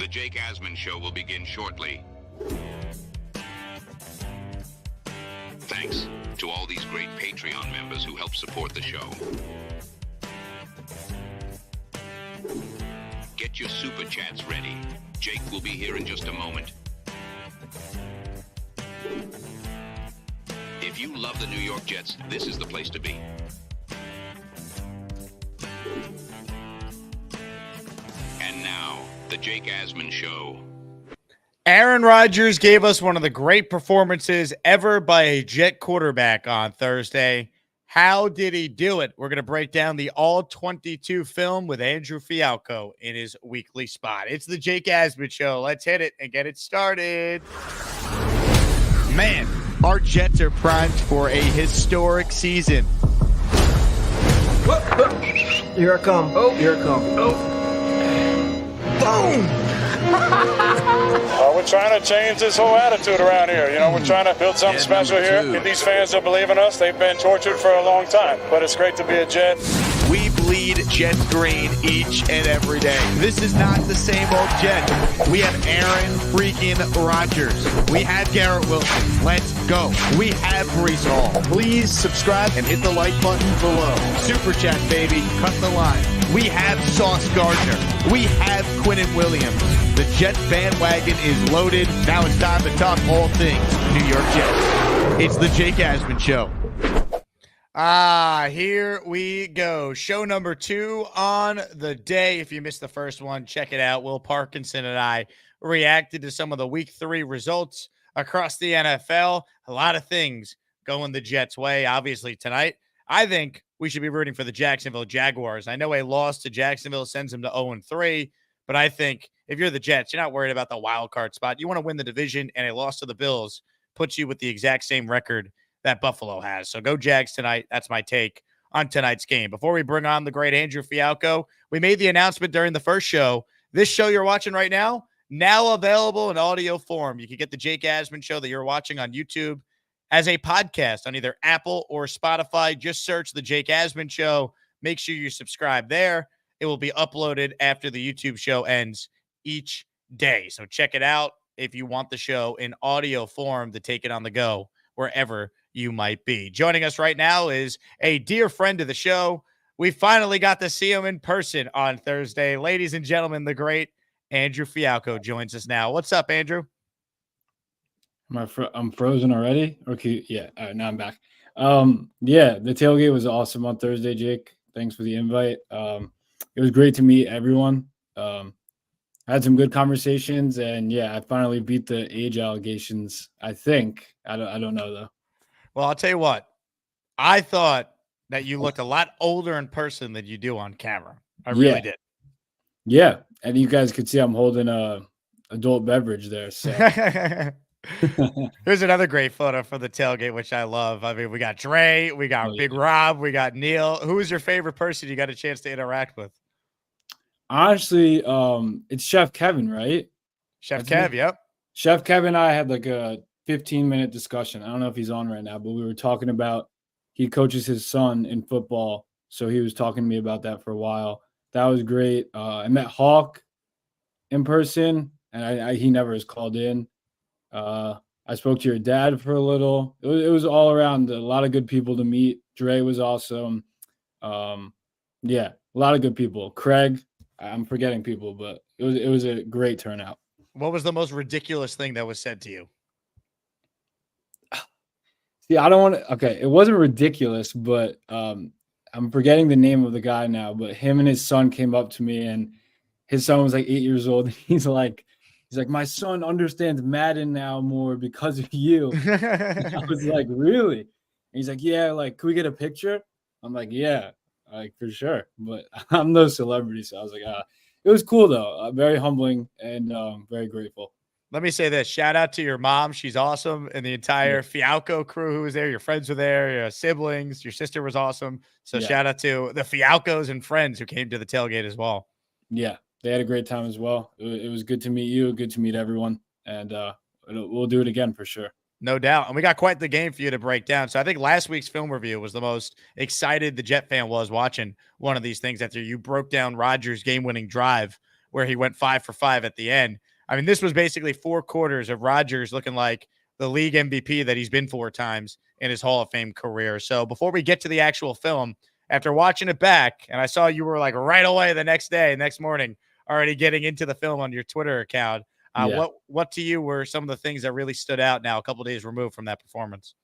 The Jake Asman Show will begin shortly. Thanks to all these great Patreon members who help support the show. Get your super chats ready. Jake will be here in just a moment. If you love the New York Jets, this is the place to be. And now, the Jake Asman Show. Aaron Rodgers gave us one of the great performances ever by a Jet quarterback on Thursday. How did he do it? We're going to break down the all-22 film with Andrew Fialkow in his weekly spot. It's the Jake Asman Show. Let's hit it and get it started. Man, our Jets are primed for a historic season. Here I come. Oh, here I come. Oh. Boom! We're trying to change this whole attitude around here. You know, we're trying to build something special here. Get these fans that believe in us. They've been tortured for a long time, but it's great to be a Jet. We bleed Jet green each and every day. This is not the same old Jet. We have Aaron freaking Rodgers. We have Garrett Wilson. Let's go. We have Breece Hall. Please subscribe and hit the like button below. Super chat, baby. Cut the line. We have Sauce Gardner. We have Quinnen Williams. The Jet bandwagon is loaded. Now it's time to talk all things New York Jets. It's the Jake Asman Show. Here we go. Show number 2 on the day. If you missed the first one, check it out. Will Parkinson and I reacted to some of the week 3 results across the NFL. A lot of things going the Jets' way. Obviously, tonight, I think we should be rooting for the Jacksonville Jaguars. I know a loss to Jacksonville sends them to 0-3, but I think if you're the Jets, you're not worried about the wild card spot. You want to win the division, and a loss to the Bills puts you with the exact same record that Buffalo has. So go Jags tonight. That's my take on tonight's game. Before we bring on the great Andrew Fialkow, we made the announcement during the first show. This show you're watching right now available in audio form. You can get the Jake Asman Show that you're watching on YouTube as a podcast on either Apple or Spotify. Just search the Jake Asman Show. Make sure you subscribe there. It will be uploaded after the YouTube show ends each day. So check it out if you want the show in audio form to take it on the go wherever you might be. Joining us right now is a dear friend of the show. We finally got to see him in person on Thursday. Ladies and gentlemen, the great Andrew Fialkow joins us now. What's up, Andrew? I'm frozen already? Okay, yeah. All right, now I'm back. Yeah, the tailgate was awesome on Thursday, Jake. Thanks for the invite. It was great to meet everyone. I had some good conversations, and yeah, I finally beat the age allegations. I think. I don't know though. Well, I'll tell you what. I thought that you looked a lot older in person than you do on camera. I really did. Yeah, and you guys could see I'm holding a adult beverage there. So here's another great photo for the tailgate, which I love. I mean, we got Dre, we got Big Rob, we got Neil. Who was your favorite person you got a chance to interact with? Honestly, it's Chef Kevin, right? Chef Kev, yep. Chef Kevin and I had like a 15-minute discussion. I don't know if he's on right now, but we were talking about he coaches his son in football. So he was talking to me about that for a while. That was great. I met Hawk in person, and he never has called in. I spoke to your dad for a little. It was all around a lot of good people to meet. Dre was awesome. Yeah, a lot of good people. Craig, I'm forgetting people, but it was a great turnout. What was the most ridiculous thing that was said to you? See, I don't want to. Okay, it wasn't ridiculous, but I'm forgetting the name of the guy now. But him and his son came up to me, and his son was like 8 years old. He's like, my son understands Madden now more because of you. I was like, really? And he's like, yeah. Like, can we get a picture? I'm like, yeah, like for sure. But I'm no celebrity, so I was like, it was cool though. Very humbling and very grateful. Let me say this. Shout out to your mom. She's awesome. And the entire Fialkow crew who was there. Your friends were there. Your siblings. Your sister was awesome. So shout out to the Fialkows and friends who came to the tailgate as well. Yeah, they had a great time as well. It was good to meet you. Good to meet everyone. And we'll do it again for sure. No doubt. And we got quite the game for you to break down. So I think last week's film review was the most excited the Jet fan was watching one of these things after you broke down Rodgers' game-winning drive where he went 5 for 5 at the end. I mean, this was basically 4 quarters of Rodgers looking like the league MVP that he's been 4 times in his Hall of Fame career. So before we get to the actual film, after watching it back, and I saw you were like right away the next morning, already getting into the film on your Twitter account. What to you were some of the things that really stood out now, a couple days removed from that performance?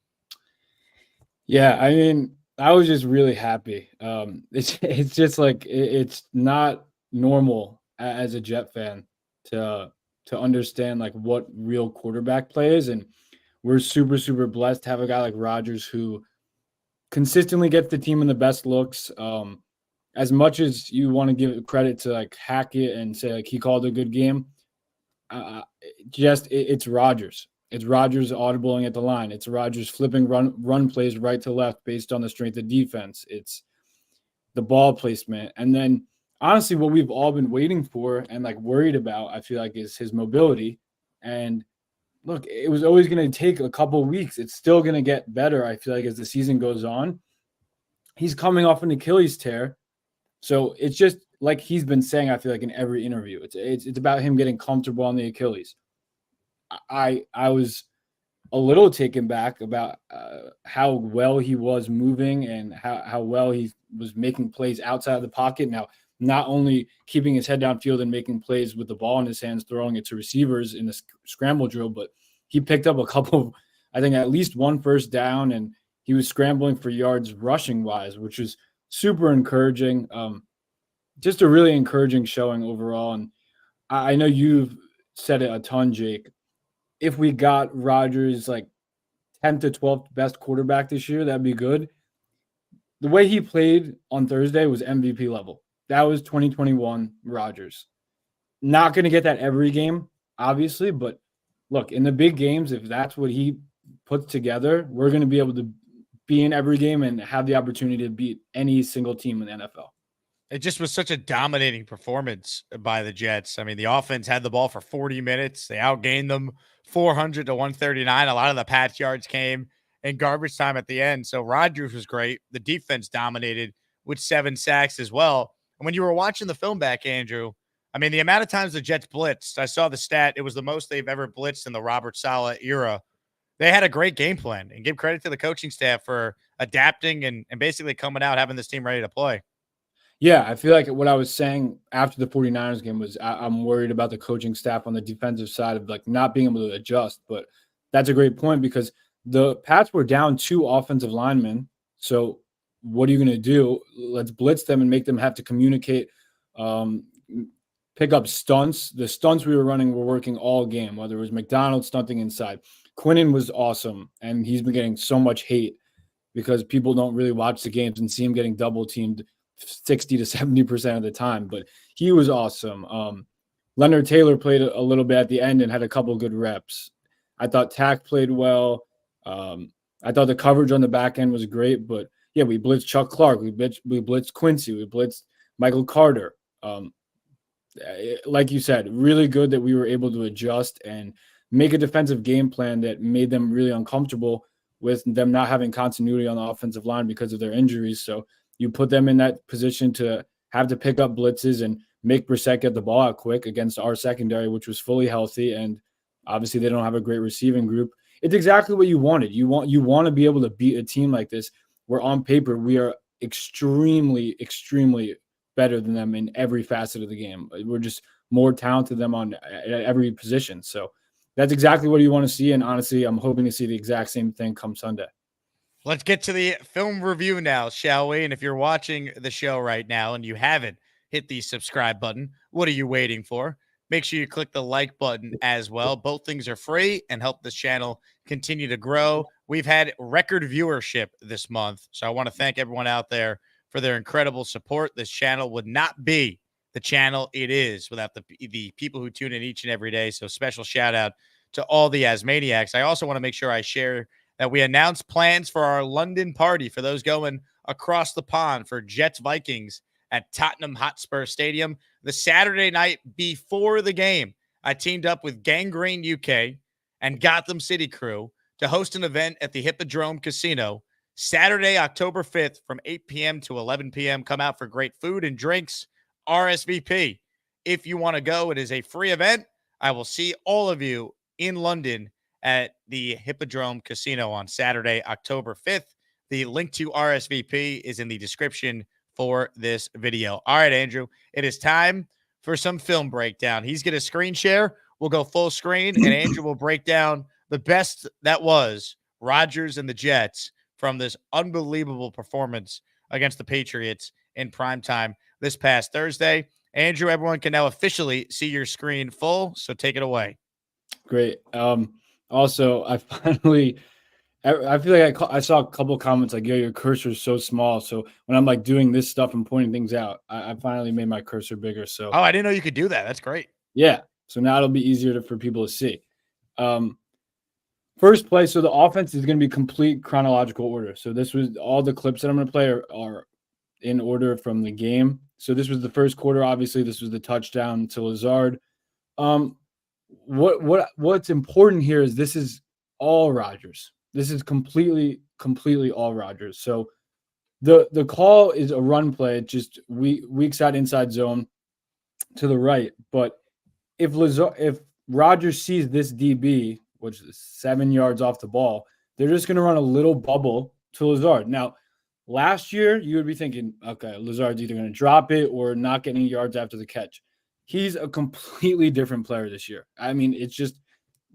Yeah, I mean, I was just really happy. It's just like it's not normal as a Jet fan to understand like what real quarterback play is, and we're super blessed to have a guy like Rodgers who consistently gets the team in the best looks. As much as you want to give credit to like Hackett and say like he called a good game, it's Rodgers. It's Rodgers audibling at the line. It's Rodgers flipping run plays right to left based on the strength of defense. It's the ball placement. And then honestly, what we've all been waiting for and like worried about, I feel like, is his mobility. And look, it was always going to take a couple of weeks. It's still going to get better, I feel like, as the season goes on. He's coming off an Achilles tear. So it's just like he's been saying, I feel like, in every interview. It's about him getting comfortable on the Achilles. I was a little taken back about how well he was moving and how well he was making plays outside of the pocket. Now, not only keeping his head downfield and making plays with the ball in his hands, throwing it to receivers in the scramble drill, but he picked up a couple of, I think at least one first down, and he was scrambling for yards rushing wise, which was super encouraging. Just a really encouraging showing overall. And I know you've said it a ton, Jake. If we got Rodgers like 10th to 12th best quarterback this year, that'd be good. The way he played on Thursday was MVP level. That was 2021 Rodgers. Not going to get that every game, obviously, but look, in the big games, if that's what he puts together, we're going to be able to be in every game and have the opportunity to beat any single team in the NFL. It just was such a dominating performance by the Jets. I mean, the offense had the ball for 40 minutes. They outgained them 400 to 139. A lot of the patch yards came in garbage time at the end. So Rodgers was great. The defense dominated with 7 sacks as well. And when you were watching the film back, Andrew, I mean, the amount of times the Jets blitzed, I saw the stat. It was the most they've ever blitzed in the Robert Saleh era. They had a great game plan, and give credit to the coaching staff for adapting and basically coming out, having this team ready to play. Yeah, I feel like what I was saying after the 49ers game was I'm worried about the coaching staff on the defensive side of like not being able to adjust. But that's a great point because the Pats were down 2 offensive linemen. So what are you going to do? Let's blitz them and make them have to communicate, pick up stunts. The stunts we were running were working all game, whether it was McDonald stunting inside. Quinnen was awesome, and he's been getting so much hate because people don't really watch the games and see him getting double teamed 60 to 70% of the time, but he was awesome. Leonard Taylor played a little bit at the end and had a couple good reps. I thought Tack played well. I thought the coverage on the back end was great, but yeah, we blitzed Chuck Clark. We blitzed Quincy. We blitzed Michael Carter. Like you said, really good that we were able to adjust and make a defensive game plan that made them really uncomfortable with them not having continuity on the offensive line because of their injuries. So you put them in that position to have to pick up blitzes and make Brissett get the ball out quick against our secondary, which was fully healthy. And obviously they don't have a great receiving group. It's exactly what you wanted. You want to be able to beat a team like this where on paper we are extremely, extremely better than them in every facet of the game. We're just more talented than them at every position. So that's exactly what you want to see. And honestly, I'm hoping to see the exact same thing come Sunday. Let's get to the film review now, shall we? And if you're watching the show right now and you haven't hit the subscribe button, what are you waiting for? Make sure you click the like button as well. Both things are free and help this channel continue to grow. We've had record viewership this month, so I want to thank everyone out there for their incredible support. This channel would not be the channel it is without the people who tune in each and every day. So special shout out to all the Asmaniacs. I also want to make sure I share that we announced plans for our London party for those going across the pond for Jets Vikings at Tottenham Hotspur Stadium. The Saturday night before the game, I teamed up with Gangrene UK and Gotham City Crew to host an event at the Hippodrome Casino Saturday, October 5th from 8 p.m. to 11 p.m. Come out for great food and drinks. RSVP if you want to go. It is a free event. I will see all of you in London at the Hippodrome Casino on Saturday, October 5th. The link to RSVP is in the description for this video. All right, Andrew, it is time for some film breakdown. He's going to screen share. We'll go full screen, and Andrew will break down the best that was Rodgers and the Jets from this unbelievable performance against the Patriots in primetime this past Thursday. Andrew, everyone can now officially see your screen full, so take it away. Great. Also, I feel like I saw a couple of comments like, yo, your cursor is so small. So when I'm like doing this stuff and pointing things out, I finally made my cursor bigger. So I didn't know you could do that. That's great. Yeah. So now it'll be easier for people to see. First play. So the offense is going to be complete chronological order. So this was all the clips that I'm going to play are in order from the game. So this was the first quarter. Obviously, this was the touchdown to Lazard. What's important here is this is all Rodgers. This is completely all Rodgers. So the call is a run play. It just weak side inside zone to the right. But if Rodgers sees this DB, which is 7 yards off the ball, they're just going to run a little bubble to Lazard. Now, last year, you would be thinking, okay, Lazard's either going to drop it or not get any yards after the catch. He's a completely different player this year. I mean, it's just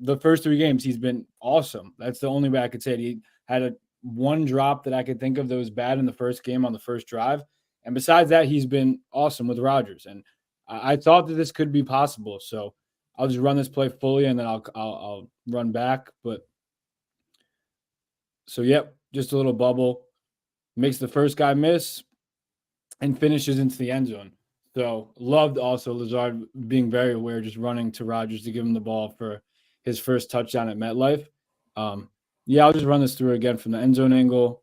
the first 3 games, he's been awesome. That's the only way I could say it. He had one drop that I could think of that was bad in the first game on the first drive. And besides that, he's been awesome with Rodgers. And I thought that this could be possible. So I'll just run this play fully and then I'll run back. But so, yep, just a little bubble. Makes the first guy miss and finishes into the end zone. So loved also Lazard being very aware, just running to Rodgers to give him the ball for his first touchdown at MetLife. I'll just run this through again from the end zone angle.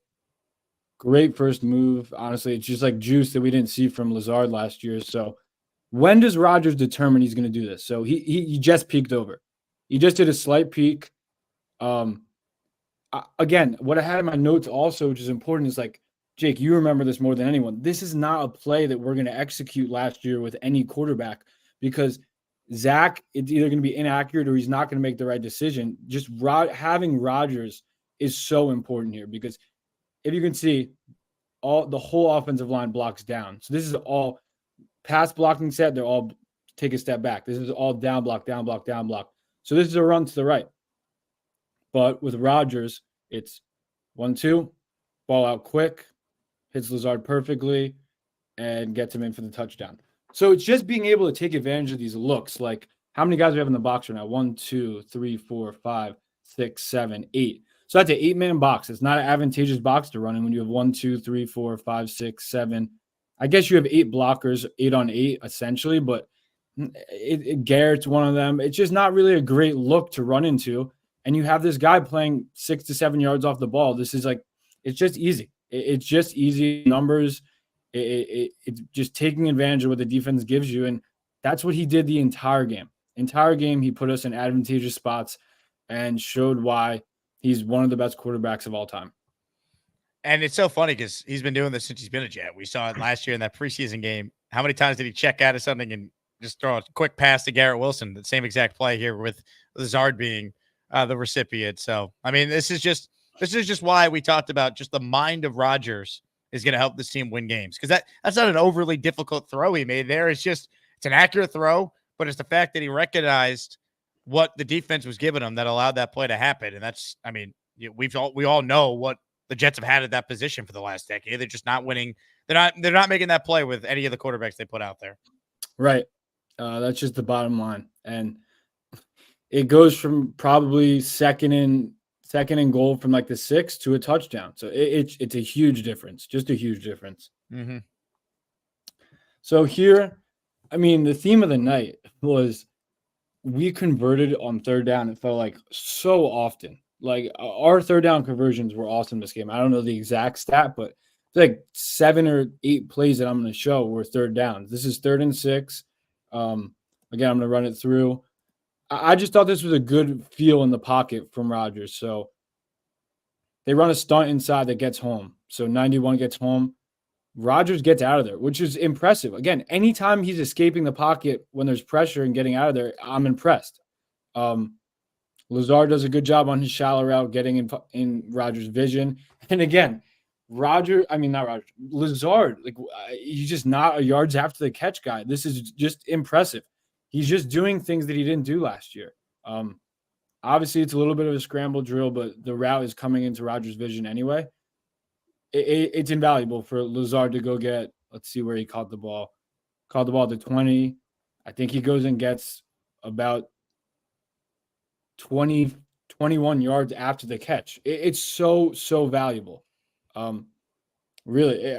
Great first move. Honestly, it's just like juice that we didn't see from Lazard last year. So when does Rodgers determine he's going to do this? So he just peeked over. He just did a slight peek. Again, what I had in my notes also, which is important, is like, Jake, you remember this more than anyone. This is not a play that we're going to execute last year with any quarterback because Zach, it's either going to be inaccurate or he's not going to make the right decision. Just having Rodgers is so important here because if you can see, the whole offensive line blocks down. So this is all pass blocking set. They're all take a step back. This is all down block, down block, down block. So this is a run to the right. But with Rodgers, it's 1-2, ball out quick, hits Lazard perfectly, and gets him in for the touchdown. So it's just being able to take advantage of these looks. Like how many guys we have in the box right now? 1, 2, 3, 4, 5, 6, 7, 8. So that's an 8-man box. It's not an advantageous box to run in when you have 1, 2, 3, 4, 5, 6, 7. I guess you have 8 blockers, 8 on 8 essentially, but Garrett's one of them. It's just not really a great look to run into. And you have this guy playing 6 to 7 yards off the ball. This is like, it's just easy. It's just easy numbers. It's just taking advantage of what the defense gives you. And that's what he did the entire game. He put us in advantageous spots and showed why he's one of the best quarterbacks of all time. And it's so funny because he's been doing this since he's been a Jet. We saw it last year in that preseason game. How many times did he check out of something and just throw a quick pass to Garrett Wilson? The same exact play here with Lazard being the recipient. So, I mean, this is just why we talked about just the mind of Rodgers is going to help this team win games. Because that's not an overly difficult throw he made there. It's an accurate throw, but it's the fact that he recognized what the defense was giving him that allowed that play to happen. And that's, I mean, we all know what the Jets have had at that position for the last decade. They're just not winning. They're not making that play with any of the quarterbacks they put out there. Right. That's just the bottom line. And it goes from probably second and goal from like the 6 to a touchdown. So it's a huge difference, just a huge difference. Mm-hmm. So here, I mean, the theme of the night was we converted on third down. It felt like so often. Like our third down conversions were awesome this game. I don't know the exact stat, but it's like 7 or 8 plays that I'm going to show were third downs. This is 3rd and 6. Again, I'm going to run it through. I just thought this was a good feel in the pocket from Rodgers. So they run a stunt inside that gets home. So 91 gets home. Rodgers gets out of there, which is impressive. Again, anytime he's escaping the pocket when there's pressure and getting out of there, I'm impressed. Lazard does a good job on his shallow route, getting in Rodgers' vision. And again, Lazard, like he's just not a yards after the catch guy. This is just impressive. He's just doing things that he didn't do last year. Obviously, it's a little bit of a scramble drill, but the route is coming into Rodgers' vision anyway. It's invaluable for Lazard to go get, let's see where he caught the ball. Caught the ball to 20. I think he goes and gets about 21 yards after the catch. It's so valuable. Really,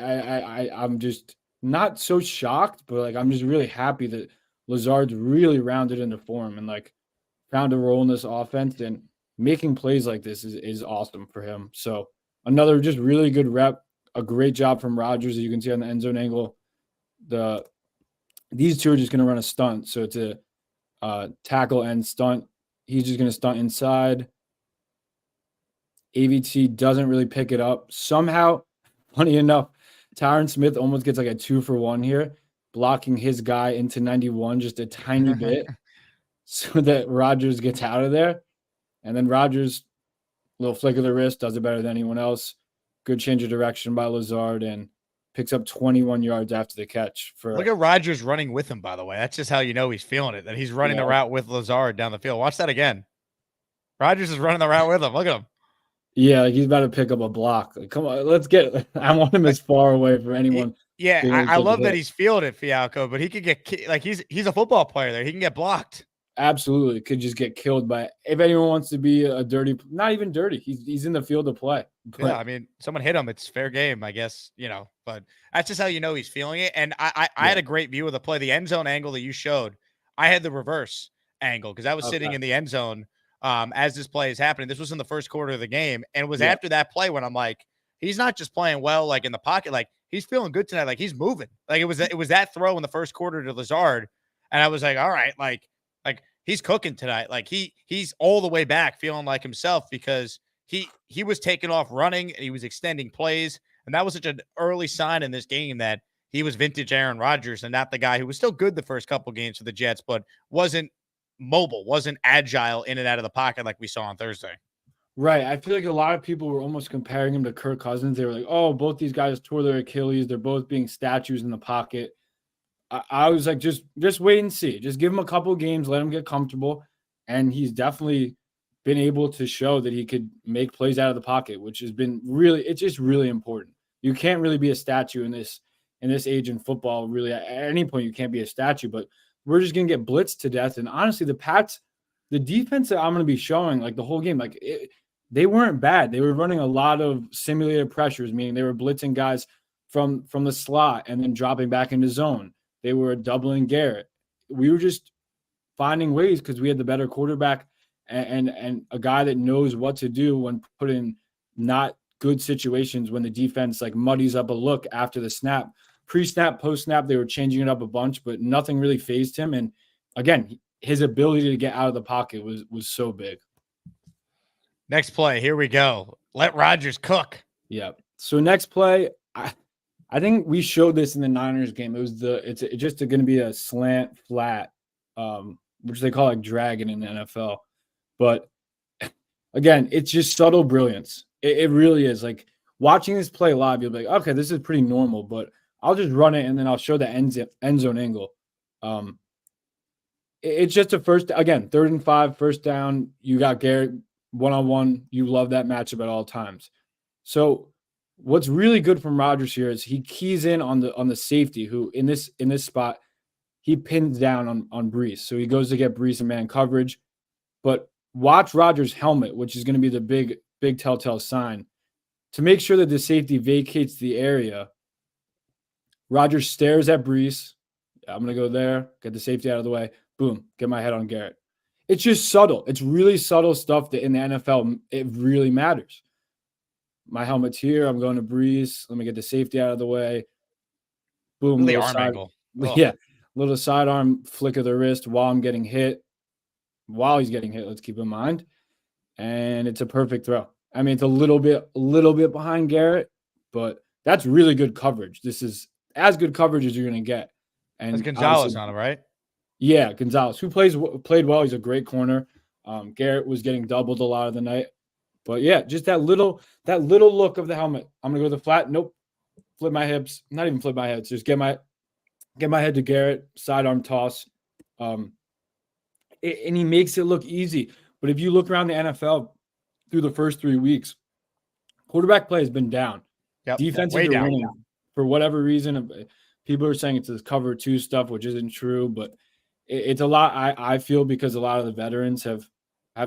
I'm just not so shocked, but like I'm just really happy that Lazard's really rounded into form and like found a role in this offense, and making plays like this is awesome for him. So another just really good rep, a great job from Rodgers, as you can see on the end zone angle. These two are just going to run a stunt. So it's a tackle and stunt. He's just going to stunt inside. AVT doesn't really pick it up. Somehow, funny enough, Tyron Smith almost gets like a 2-for-1 here, blocking his guy into 91 just a tiny bit so that Rodgers gets out of there. And then Rodgers, little flick of the wrist, does it better than anyone else. Good change of direction by Lazard and picks up 21 yards after the catch. Look at Rodgers running with him, by the way. That's just how you know he's feeling it, that he's running the route with Lazard down the field. Watch that again. Rodgers is running the route with him. Look at him. Yeah, like he's about to pick up a block. Like, come on, let's get – I want him as far away from anyone. Yeah, I love that he's feeling it, Fialkow, but he could get – like he's a football player there. He can get blocked. Absolutely. Could just get killed by – if anyone wants to be a dirty – not even dirty. He's in the field to play. But, yeah, I mean, someone hit him. It's fair game, I guess, but that's just how you know he's feeling it. And I had a great view of the play. The end zone angle that you showed, I had the reverse angle because I was sitting in the end zone as this play is happening. This was in the first quarter of the game, and it was after that play when I'm like, he's not just playing well, like in the pocket, like he's feeling good tonight, like he's moving. Like it was that throw in the first quarter to Lazard, and I was like, all right, like he's cooking tonight. Like he's all the way back, feeling like himself because he was taking off running and he was extending plays, and that was such an early sign in this game that he was vintage Aaron Rodgers and not the guy who was still good the first couple games for the Jets, but wasn't mobile, wasn't agile in and out of the pocket like we saw on Thursday. Right. I feel like a lot of people were almost comparing him to Kirk Cousins. They were like, oh, both these guys tore their Achilles. They're both being statues in the pocket. I was like, just wait and see. Just give him a couple games, let him get comfortable. And he's definitely been able to show that he could make plays out of the pocket, which has been it's just really important. You can't really be a statue in this age in football. Really, at any point, you can't be a statue, but we're just going to get blitzed to death. And honestly, the defense that I'm going to be showing, like the whole game, they weren't bad. They were running a lot of simulated pressures, meaning they were blitzing guys from the slot and then dropping back into zone. They were doubling Garrett. We were just finding ways because we had the better quarterback and a guy that knows what to do when put in not good situations when the defense like muddies up a look after the snap. Pre-snap, post-snap, they were changing it up a bunch, but nothing really fazed him. And again, his ability to get out of the pocket was so big. Next play, here we go. Let Rodgers cook. Yeah. So next play, I think we showed this in the Niners game. It's just going to be a slant flat, which they call like dragon in the NFL. But again, it's just subtle brilliance. It really is. Like watching this play live, you'll be like, okay, this is pretty normal, but I'll just run it and then I'll show the end zone angle. It's just a third and 5, first down. You got Garrett one-on-one. You love that matchup at all times. So what's really good from Rodgers here is he keys in on the safety who in this spot, he pins down on Brees. So he goes to get Brees in man coverage. But watch Rodgers' helmet, which is going to be the big telltale sign. To make sure that the safety vacates the area, Rodgers stares at Brees. I'm going to go there, get the safety out of the way. Boom, get my head on Garrett. It's just subtle. It's really subtle stuff that in the NFL, it really matters. My helmet's here. I'm going to Brees. Let me get the safety out of the way. Boom. The arm angle. Oh. Yeah. Little sidearm flick of the wrist while he's getting hit, let's keep in mind. And it's a perfect throw. I mean, it's a little bit behind Garrett, but that's really good coverage. This is as good coverage as you're going to get. And That's Gonzalez on him, right? Yeah, Gonzalez, who played well. He's a great corner. Garrett was getting doubled a lot of the night. But yeah, just that little look of the helmet. I'm gonna go to the flat. Nope. Flip my hips. Not even flip my hips. Just get my head to Garrett. Sidearm toss. And he makes it look easy. But if you look around the NFL through the first 3 weeks, quarterback play has been down. Yep. Defenses are winning for whatever reason. People are saying it's this cover 2 stuff, which isn't true, but it's a lot. I feel because a lot of the veterans have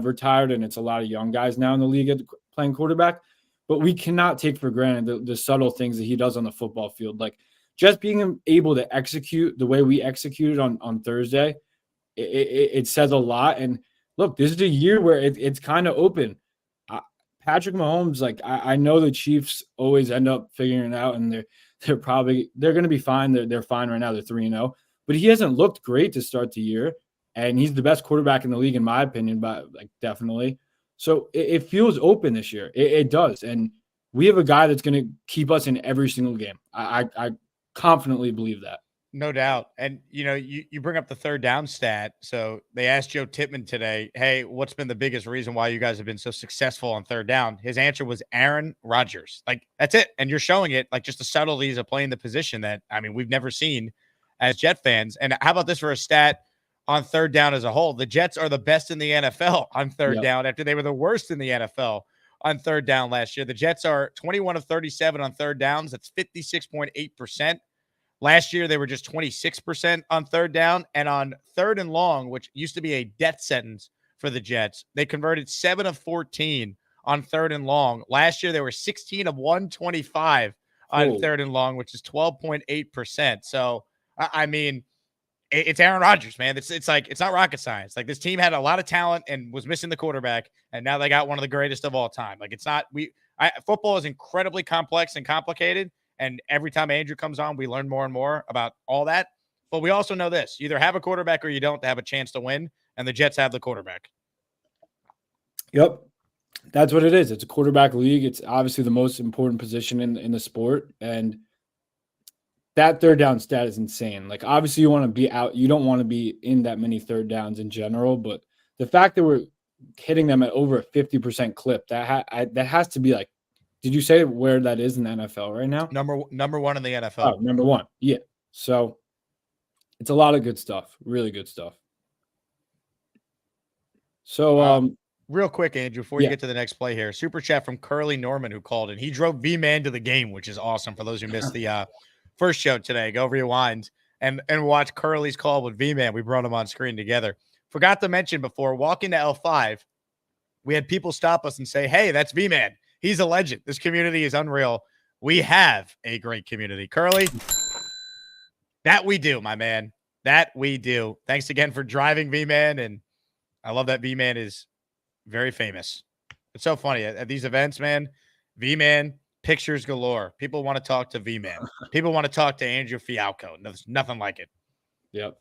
retired, and it's a lot of young guys now in the league playing quarterback. But we cannot take for granted the subtle things that he does on the football field. Like just being able to execute the way we executed on Thursday, it says a lot. And look, this is a year where it's kind of open. Patrick Mahomes, like I know the Chiefs always end up figuring it out, and they're going to be fine. They're fine right now. They're 3-0, but he hasn't looked great to start the year. And he's the best quarterback in the league, in my opinion, but like definitely. So it feels open this year. It does. And we have a guy that's going to keep us in every single game. I confidently believe that. No doubt. And, you bring up the third down stat. So they asked Joe Tippmann today, hey, what's been the biggest reason why you guys have been so successful on third down? His answer was Aaron Rodgers. Like, that's it. And you're showing it, like just the subtleties of playing the position that, we've never seen as Jet fans. And how about this for a stat? On third down as a whole, the Jets are the best in the NFL on third down after they were the worst in the NFL on third down last year. The Jets are 21 of 37 on third downs. That's 56.8%. Last year, they were just 26% on third down. And on third and long, which used to be a death sentence for the Jets, they converted 7 of 14 on third and long. Last year, they were 16 of 125 on third and long, which is 12.8%. So, it's Aaron Rodgers, man. It's like, it's not rocket science. Like this team had a lot of talent and was missing the quarterback, and now they got one of the greatest of all time. Like it's not football is incredibly complex and complicated, and every time Andrew comes on, we learn more and more about all that. But we also know this: you either have a quarterback or you don't to have a chance to win, and the Jets have the quarterback. Yep, that's what it is. It's a quarterback league. It's obviously the most important position in the sport, and that third down stat is insane. Like, obviously, you want to be out. You don't want to be in that many third downs in general. But the fact that we're hitting them at over a 50% clip, that has to be like, did you say where that is in the NFL right now? Number one in the NFL. Oh, number one. Yeah. So it's a lot of good stuff. Really good stuff. So, real quick, Andrew, before you get to the next play here, super chat from Curly Norman, who called in. He drove V-Man to the game, which is awesome for those who missed the first show today. Go rewind and watch Curly's call with V-Man. We brought him on screen together. Forgot to mention before walking to L5, we had people stop us and say, hey, that's V-Man. He's a legend. This community is unreal. We have a great community. Curly, that we do, my man. That we do. Thanks again for driving V-Man. And I love that V-Man is very famous. It's so funny at these events, man. V-Man, pictures galore. People want to talk to V-Man. People want to talk to Andrew Fialkow. There's nothing like it. Yep.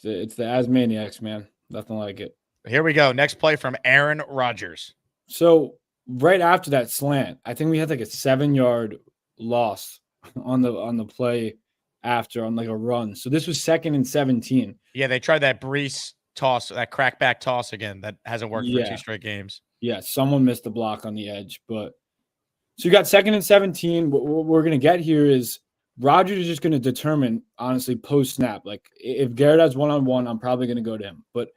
It's the Asmaniacs, man. Nothing like it. Here we go. Next play from Aaron Rodgers. So right after that slant, I think we had like a 7-yard loss on the play after on like a run. So this was 2nd and 17. Yeah, they tried that Brees toss, that crackback toss again. That hasn't worked for 2 straight games. Yeah, someone missed the block on the edge, but so you got 2nd and 17. What we're going to get here is Rodgers is just going to determine, honestly, post-snap. Like, if Garrett has one-on-one, I'm probably going to go to him. But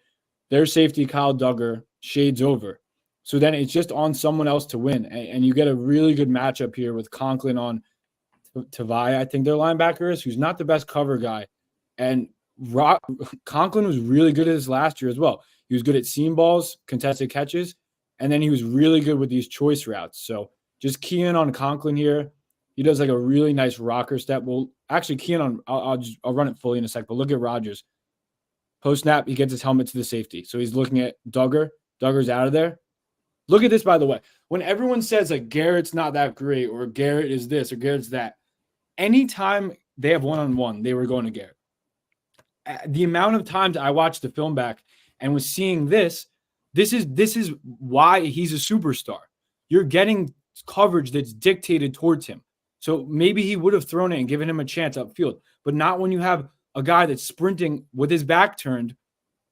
their safety, Kyle Duggar, shades over. So then it's just on someone else to win. And you get a really good matchup here with Conklin on Tavai, I think their linebacker is, who's not the best cover guy. And Conklin was really good at this last year as well. He was good at seam balls, contested catches, and then he was really good with these choice routes. So just key in on Conklin here. He does like a really nice rocker step. Well, actually, key in on I'll run it fully in a sec, but look at Rodgers. Post snap, he gets his helmet to the safety. So he's looking at Duggar. Duggar's out of there. Look at this, by the way. When everyone says like Garrett's not that great or Garrett is this or Garrett's that, anytime they have one-on-one, they were going to Garrett. The amount of times I watched the film back and was seeing this is why he's a superstar. You're getting coverage that's dictated towards him. So maybe he would have thrown it and given him a chance upfield, but not when you have a guy that's sprinting with his back turned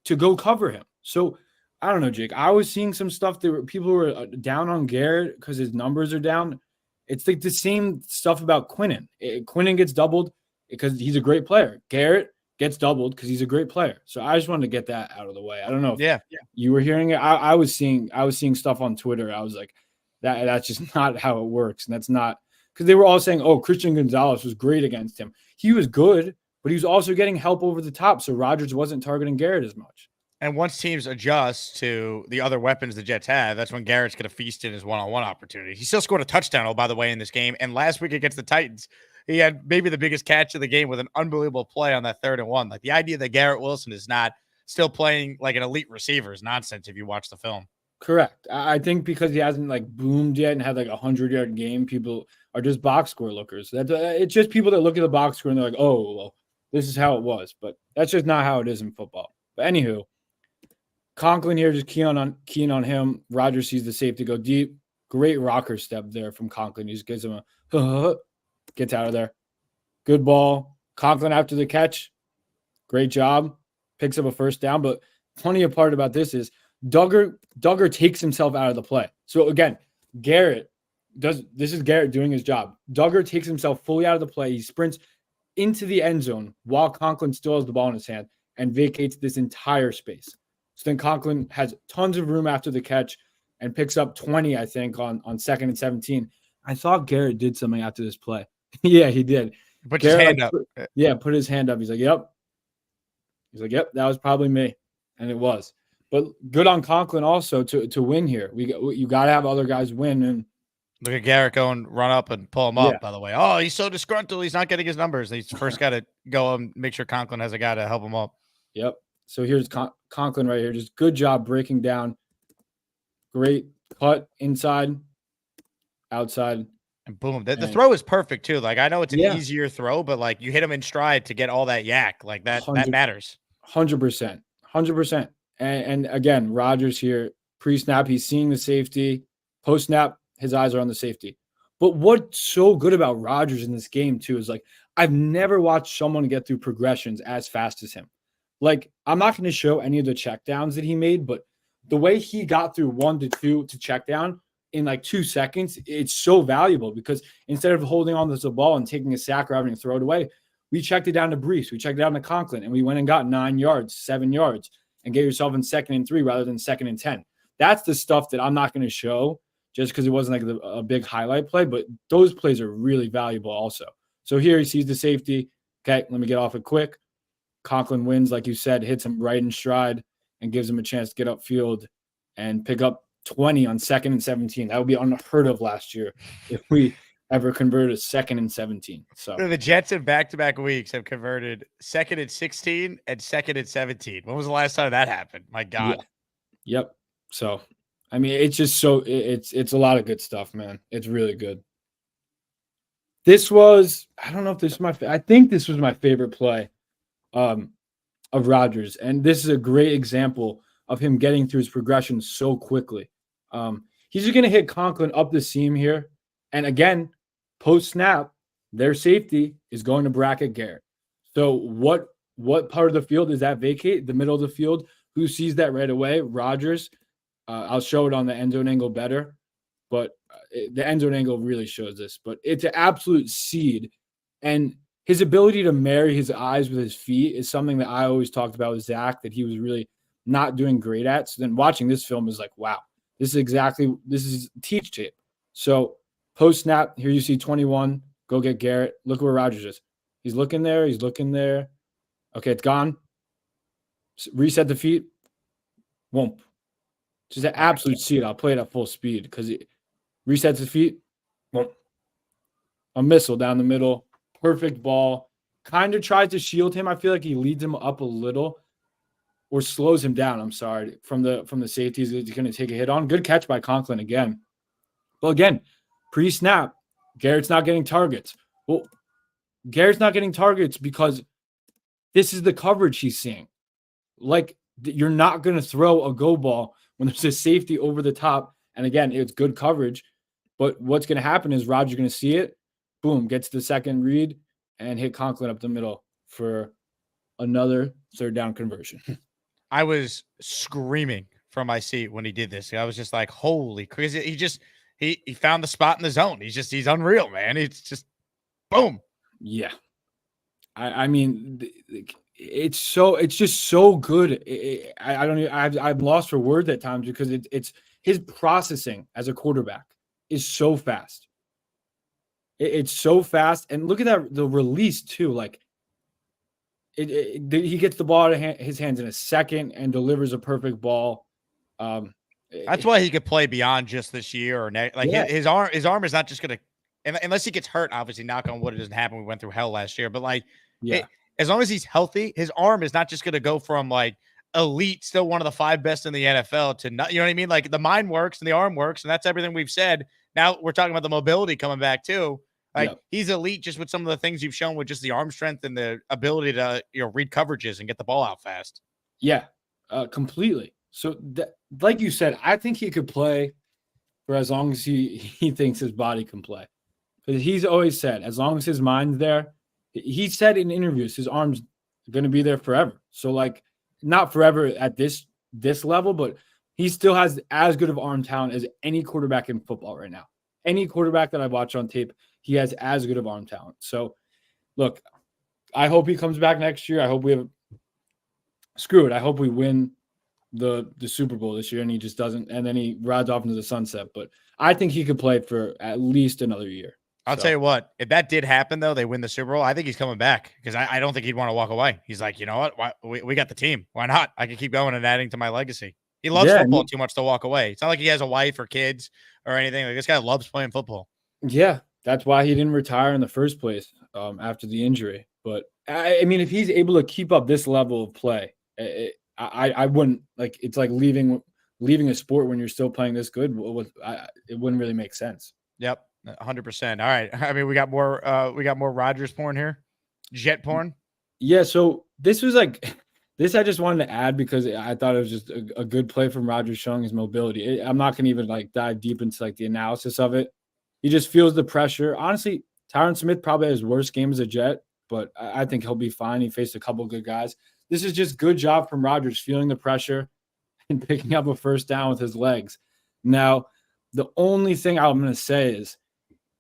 to go cover him. So I don't know, Jake. I was seeing some stuff that people were down on Garrett because his numbers are down. It's like the same stuff about Quinnen. Quinnen gets doubled because he's a great player. Garrett gets doubled because he's a great player. So I just wanted to get that out of the way. I don't know if you were hearing it. I was seeing stuff on Twitter. I was like, that's just not how it works. And that's not because they were all saying, oh, Christian Gonzalez was great against him. He was good, but he was also getting help over the top. So Rodgers wasn't targeting Garrett as much. And once teams adjust to the other weapons the Jets have, that's when Garrett's going to feast in his one-on-one opportunity. He still scored a touchdown, by the way, in this game. And last week against the Titans, he had maybe the biggest catch of the game with an unbelievable play on that 3rd and 1. Like the idea that Garrett Wilson is not still playing like an elite receiver is nonsense if you watch the film. Correct. I think because he hasn't like boomed yet and had like a 100-yard game, people are just box score lookers. It's just people that look at the box score and they're like, oh, well, this is how it was. But that's just not how it is in football. But anywho, Conklin here, just keen on him. Rodgers sees the safety go deep. Great rocker step there from Conklin. He just gives him a gets out of there. Good ball. Conklin after the catch. Great job. Picks up a first down. But funny part about this is Duggar takes himself out of the play. So again, this is Garrett doing his job. Duggar takes himself fully out of the play. He sprints into the end zone while Conklin still has the ball in his hand and vacates this entire space. So then Conklin has tons of room after the catch and picks up 20, I think, on 2nd and 17. I thought Garrett did something after this play. Yeah, he did. Put his hand up. Yeah, put his hand up. He's like, yep. That was probably me. And it was. But good on Conklin also to win here. You got to have other guys win. And look at Garrett going run up and pull him up, by the way. Oh, he's so disgruntled. He's not getting his numbers. He's first got to go and make sure Conklin has a guy to help him up. Yep. So here's Conklin right here. Just good job breaking down. Great cut inside, outside. And boom. The throw is perfect, too. Like, I know it's an easier throw, but, like, you hit him in stride to get all that yak. Like, that matters. 100%. 100%. And again, Rodgers here, pre-snap, he's seeing the safety. Post-snap, his eyes are on the safety. But what's so good about Rodgers in this game, too, is, like, I've never watched someone get through progressions as fast as him. Like, I'm not going to show any of the checkdowns that he made, but the way he got through 1 to 2 to check down in like 2 seconds, it's so valuable because instead of holding on to the ball and taking a sack or having to throw it away, we checked it down to Brees, we checked it down to Conklin, and we went and got 9 yards, 7 yards, and get yourself in 2nd and 3 rather than 2nd and 10. That's the stuff that I'm not going to show just because it wasn't like a big highlight play, but those plays are really valuable also. So here he sees the safety. Okay, let me get off it quick. Conklin wins, like you said, hits him right in stride and gives him a chance to get upfield and pick up 20 on 2nd and 17. That would be unheard of last year if we ever converted 2nd and 17. So the Jets in back-to-back weeks have converted 2nd and 16 and 2nd and 17. When was the last time that happened? My God. Yeah. Yep. So, I mean, it's just so it's a lot of good stuff, man. It's really good. This was, I don't know if this was I think this was my favorite play of Rodgers. And this is a great example of him getting through his progression so quickly. He's just going to hit Conklin up the seam here. And again, post-snap, their safety is going to bracket Garrett. So what part of the field does that vacate? The middle of the field. Who sees that right away? Rodgers. I'll show it on the end zone angle better. But the end zone angle really shows this. But it's an absolute seed. And his ability to marry his eyes with his feet is something that I always talked about with Zach that he was really not doing great at. So then watching this film is like, wow, this is teach tape. So post-snap, here you see 21. Go get Garrett. Look where Rodgers is. He's looking there. He's looking there. Okay, it's gone. Reset the feet. Won't. Just an absolute seed. I'll play it at full speed because it resets the feet. Won't. A missile down the middle. Perfect ball. Kind of tries to shield him. I feel like he leads him up a little or slows him down. I'm sorry. From the safeties he's going to take a hit on. Good catch by Conklin again. Well, again, pre-snap, Garrett's not getting targets. Well, Garrett's not getting targets because this is the coverage he's seeing. Like, you're not going to throw a go ball when there's a safety over the top. And again, it's good coverage. But what's going to happen is Rodgers going to see it. boom, gets the second read and hit Conklin up the middle for another third down conversion. I was screaming from my seat when he did this. I was just like, holy, because he found the spot in the zone. He's unreal, man. It's just boom. Yeah. I mean, it's just so good. I don't even, I'm lost for words at times because it's his processing as a quarterback is so fast. It's so fast. And look at that, the release too. Like he gets the ball out of his hands in a second and delivers a perfect ball. That's why he could play beyond just this year or next. Like his arm is not just going to, unless he gets hurt, obviously knock on wood, it doesn't happen. We went through hell last year, but like, as long as he's healthy, his arm is not just going to go from like elite, still one of the 5 best in the NFL to not, you know what I mean? Like the mind works and the arm works. And that's everything we've said. Now we're talking about the mobility coming back too. Like he's elite just with some of the things you've shown with just the arm strength and the ability to, read coverages and get the ball out fast. Yeah, completely. So like you said, I think he could play for as long as he thinks his body can play. Because he's always said, as long as his mind's there, he said in interviews, his arm's going to be there forever. So like not forever at this level, but he still has as good of arm talent as any quarterback in football right now. Any quarterback that I watch on tape, he has as good of arm talent. So look, I hope he comes back next year. I hope we I hope we win the Super Bowl this year and he just doesn't, and then he rides off into the sunset. But I think he could play for at least another year. I'll tell you what, if that did happen, though, they win the Super Bowl, I think he's coming back because I don't think he'd want to walk away. He's like, you know what? We got the team. Why not? I can keep going and adding to my legacy. He loves football too much to walk away. It's not like he has a wife or kids or anything. Like this guy loves playing football. Yeah, that's why he didn't retire in the first place after the injury. But, I mean, if he's able to keep up this level of play, I wouldn't – like it's like leaving a sport when you're still playing this good. It wouldn't really make sense. Yep. 100%. All right. I mean, we got more Rodgers porn here. Jet porn. Yeah. So this was like this. I just wanted to add because I thought it was just a good play from Rodgers showing his mobility. I'm not going to even like dive deep into like the analysis of it. He just feels the pressure. Honestly, Tyron Smith probably had his worst game as a Jet, but I think he'll be fine. He faced a couple good guys. This is just good job from Rodgers feeling the pressure and picking up a first down with his legs. Now, the only thing I'm going to say is,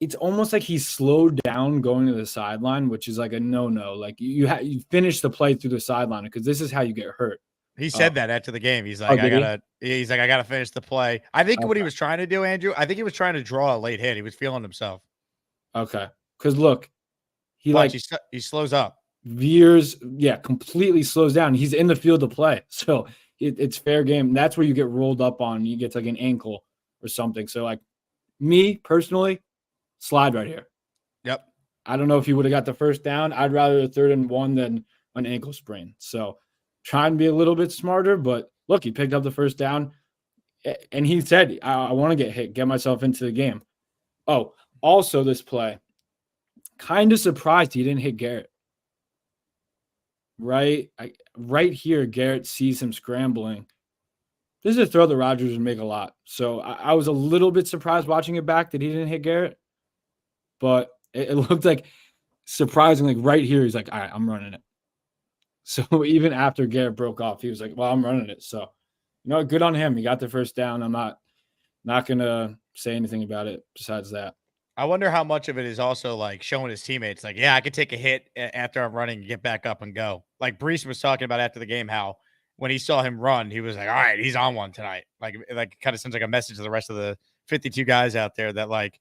it's almost like he slowed down going to the sideline, which is like a no-no. Like you finish the play through the sideline because this is how you get hurt. He said that after the game. He's like, I gotta finish the play. I think what he was trying to do, Andrew, I think he was trying to draw a late hit. He was feeling himself. Okay. Because look, he slows up. Veers, completely slows down. He's in the field of play. So it's fair game. That's where you get rolled up on. You get like an ankle or something. So like me personally, slide right here. Yep. I don't know if he would have got the first down. I'd rather a 3rd and 1 than an ankle sprain. So try and be a little bit smarter. But look, he picked up the first down. And he said, I want to get hit, get myself into the game. Oh, also this play. Kind of surprised he didn't hit Garrett. Right here, Garrett sees him scrambling. This is a throw that Rodgers would make a lot. So I was a little bit surprised watching it back that he didn't hit Garrett. But it looked like, surprisingly, right here, he's like, all right, I'm running it. So even after Garrett broke off, he was like, well, I'm running it. So, good on him. He got the first down. I'm not going to say anything about it besides that. I wonder how much of it is also like showing his teammates, like, yeah, I could take a hit after I'm running and get back up and go. Like Brees was talking about after the game, how when he saw him run, he was like, all right, he's on one tonight. Like kind of sends like a message to the rest of the 52 guys out there that like,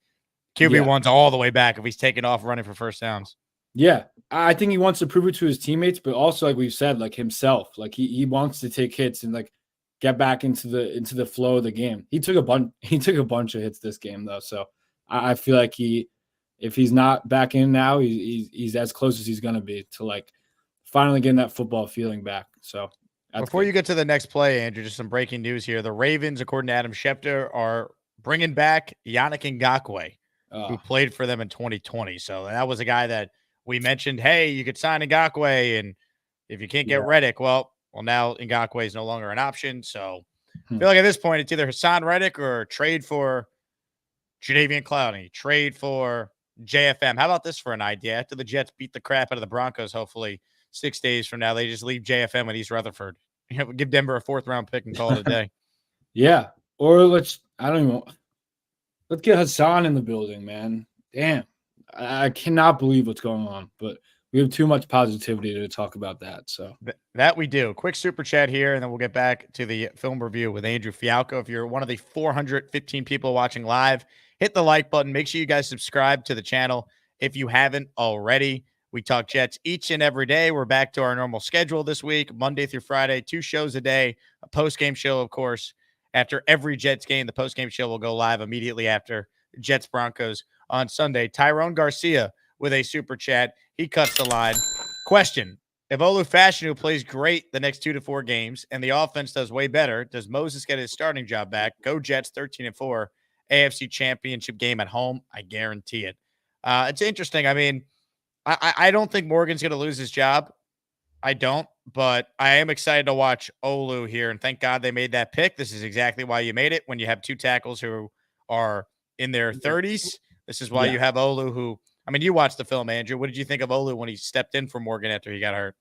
QB1's all the way back if he's taking off running for first downs. Yeah, I think he wants to prove it to his teammates, but also like we've said, like himself, like he wants to take hits and like get back into the flow of the game. He took a bunch of hits this game though, so I feel like if he's not back in now, he's as close as he's gonna be to like finally getting that football feeling back. So before you get to the next play, Andrew, just some breaking news here: the Ravens, according to Adam Schefter, are bringing back Yannick Ngakoue, who played for them in 2020. So that was a guy that we mentioned, hey, you could sign Ngakoue, and if you can't get Reddick, well, now Ngakoue is no longer an option. So I feel like at this point, it's either Hassan Reddick or trade for Jadeveon Clowney, trade for JFM. How about this for an idea? After the Jets beat the crap out of the Broncos, hopefully 6 days from now, they just leave JFM at East Rutherford. Give Denver a 4th-round pick and call it a day. Yeah. Or let's get Hassan in the building, man. Damn. I cannot believe what's going on, but we have too much positivity to talk about that. So that we do. Quick super chat here, and then we'll get back to the film review with Andrew Fialkow. If you're one of the 415 people watching live, hit the like button. Make sure you guys subscribe to the channel if you haven't already. We talk Jets each and every day. We're back to our normal schedule this week, Monday through Friday, 2 shows a day, a post-game show, of course. After every Jets game, the post-game show will go live immediately after Jets-Broncos on Sunday. Tyrone Garcia with a super chat. He cuts the line. Question: if Olu Fashanu plays great the next 2 to 4 games and the offense does way better, does Moses get his starting job back? Go Jets 13-4, AFC Championship game at home. I guarantee it. It's interesting. I mean, I don't think Morgan's going to lose his job. I don't, but I am excited to watch Olu here, and thank God they made that pick. This is exactly why you made it when you have 2 tackles who are in their 30s. This is why you have Olu who, I mean, you watched the film, Andrew. What did you think of Olu when he stepped in for Morgan after he got hurt?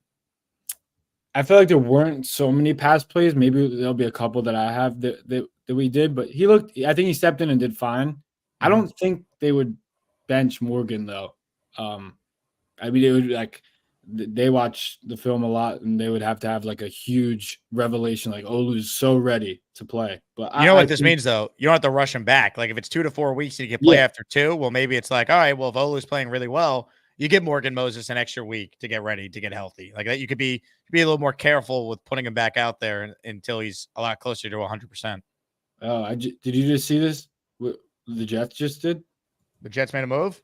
I feel like there weren't so many pass plays. Maybe there'll be a couple that I have that we did, but I think he stepped in and did fine. I don't think they would bench Morgan though. I mean, it would they watch the film a lot, and they would have to have like a huge revelation, like Olu's so ready to play. But you know what this means, though? You don't have to rush him back. Like if it's 2 to 4 weeks and you can play after 2, well, maybe it's like, all right, well, if Olu's playing really well, you give Morgan Moses an extra week to get ready, to get healthy. Like that, you could be a little more careful with putting him back out there until he's a lot closer to 100%. Oh, did you just see this? What the Jets just did? The Jets made a move?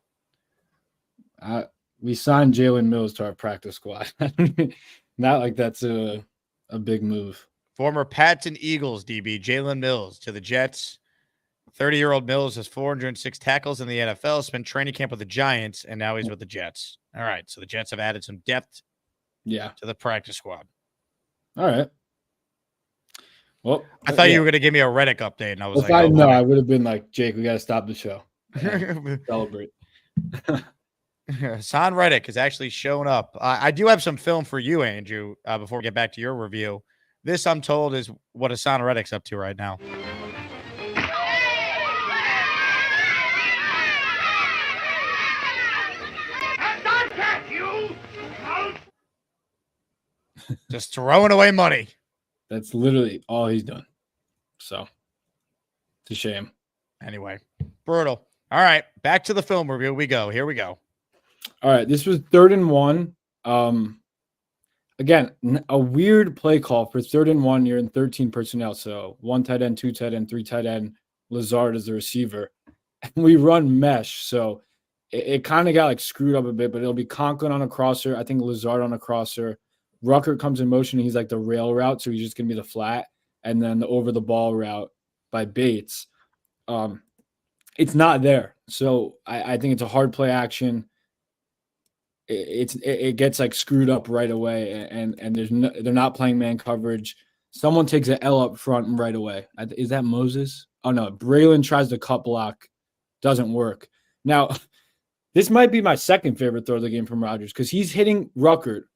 We signed Jalen Mills to our practice squad. Not like that's a big move. Former Pats and Eagles DB Jalen Mills to the Jets. 30-year-old Mills has 406 tackles in the NFL, spent training camp with the Giants, and now he's with the Jets. All right, so the Jets have added some depth to the practice squad. All right. Well, I thought you were going to give me a Reddick update, and I was I would have been like, Jake, we got to stop the show. Celebrate. Hassan Reddick has actually shown up. I do have some film for you, Andrew, before we get back to your review. This, I'm told, is what Hassan Reddick's up to right now. Just throwing away money. That's literally all he's done. So, it's a shame. Anyway, brutal. All right, back to the film review we go. Here we go. All right, this was 3rd and 1. Again, a weird play call for 3rd and 1. You're in 13 personnel, so 1 tight end, 2 tight end, 3 tight end. Lazard is the receiver, and we run mesh. So it kind of got like screwed up a bit, but it'll be Conklin on a crosser. I think Lazard on a crosser. Rucker comes in motion, and he's like the rail route, so he's just gonna be the flat, and then the over the ball route by Bates. It's not there, so I think it's a hard play action. It gets like screwed up right away, and they're not playing man coverage. Someone takes an L up front right away. Is that Moses? Oh no, Braylon tries to cut block, doesn't work. Now, this might be my second favorite throw of the game from Rodgers because he's hitting Rucker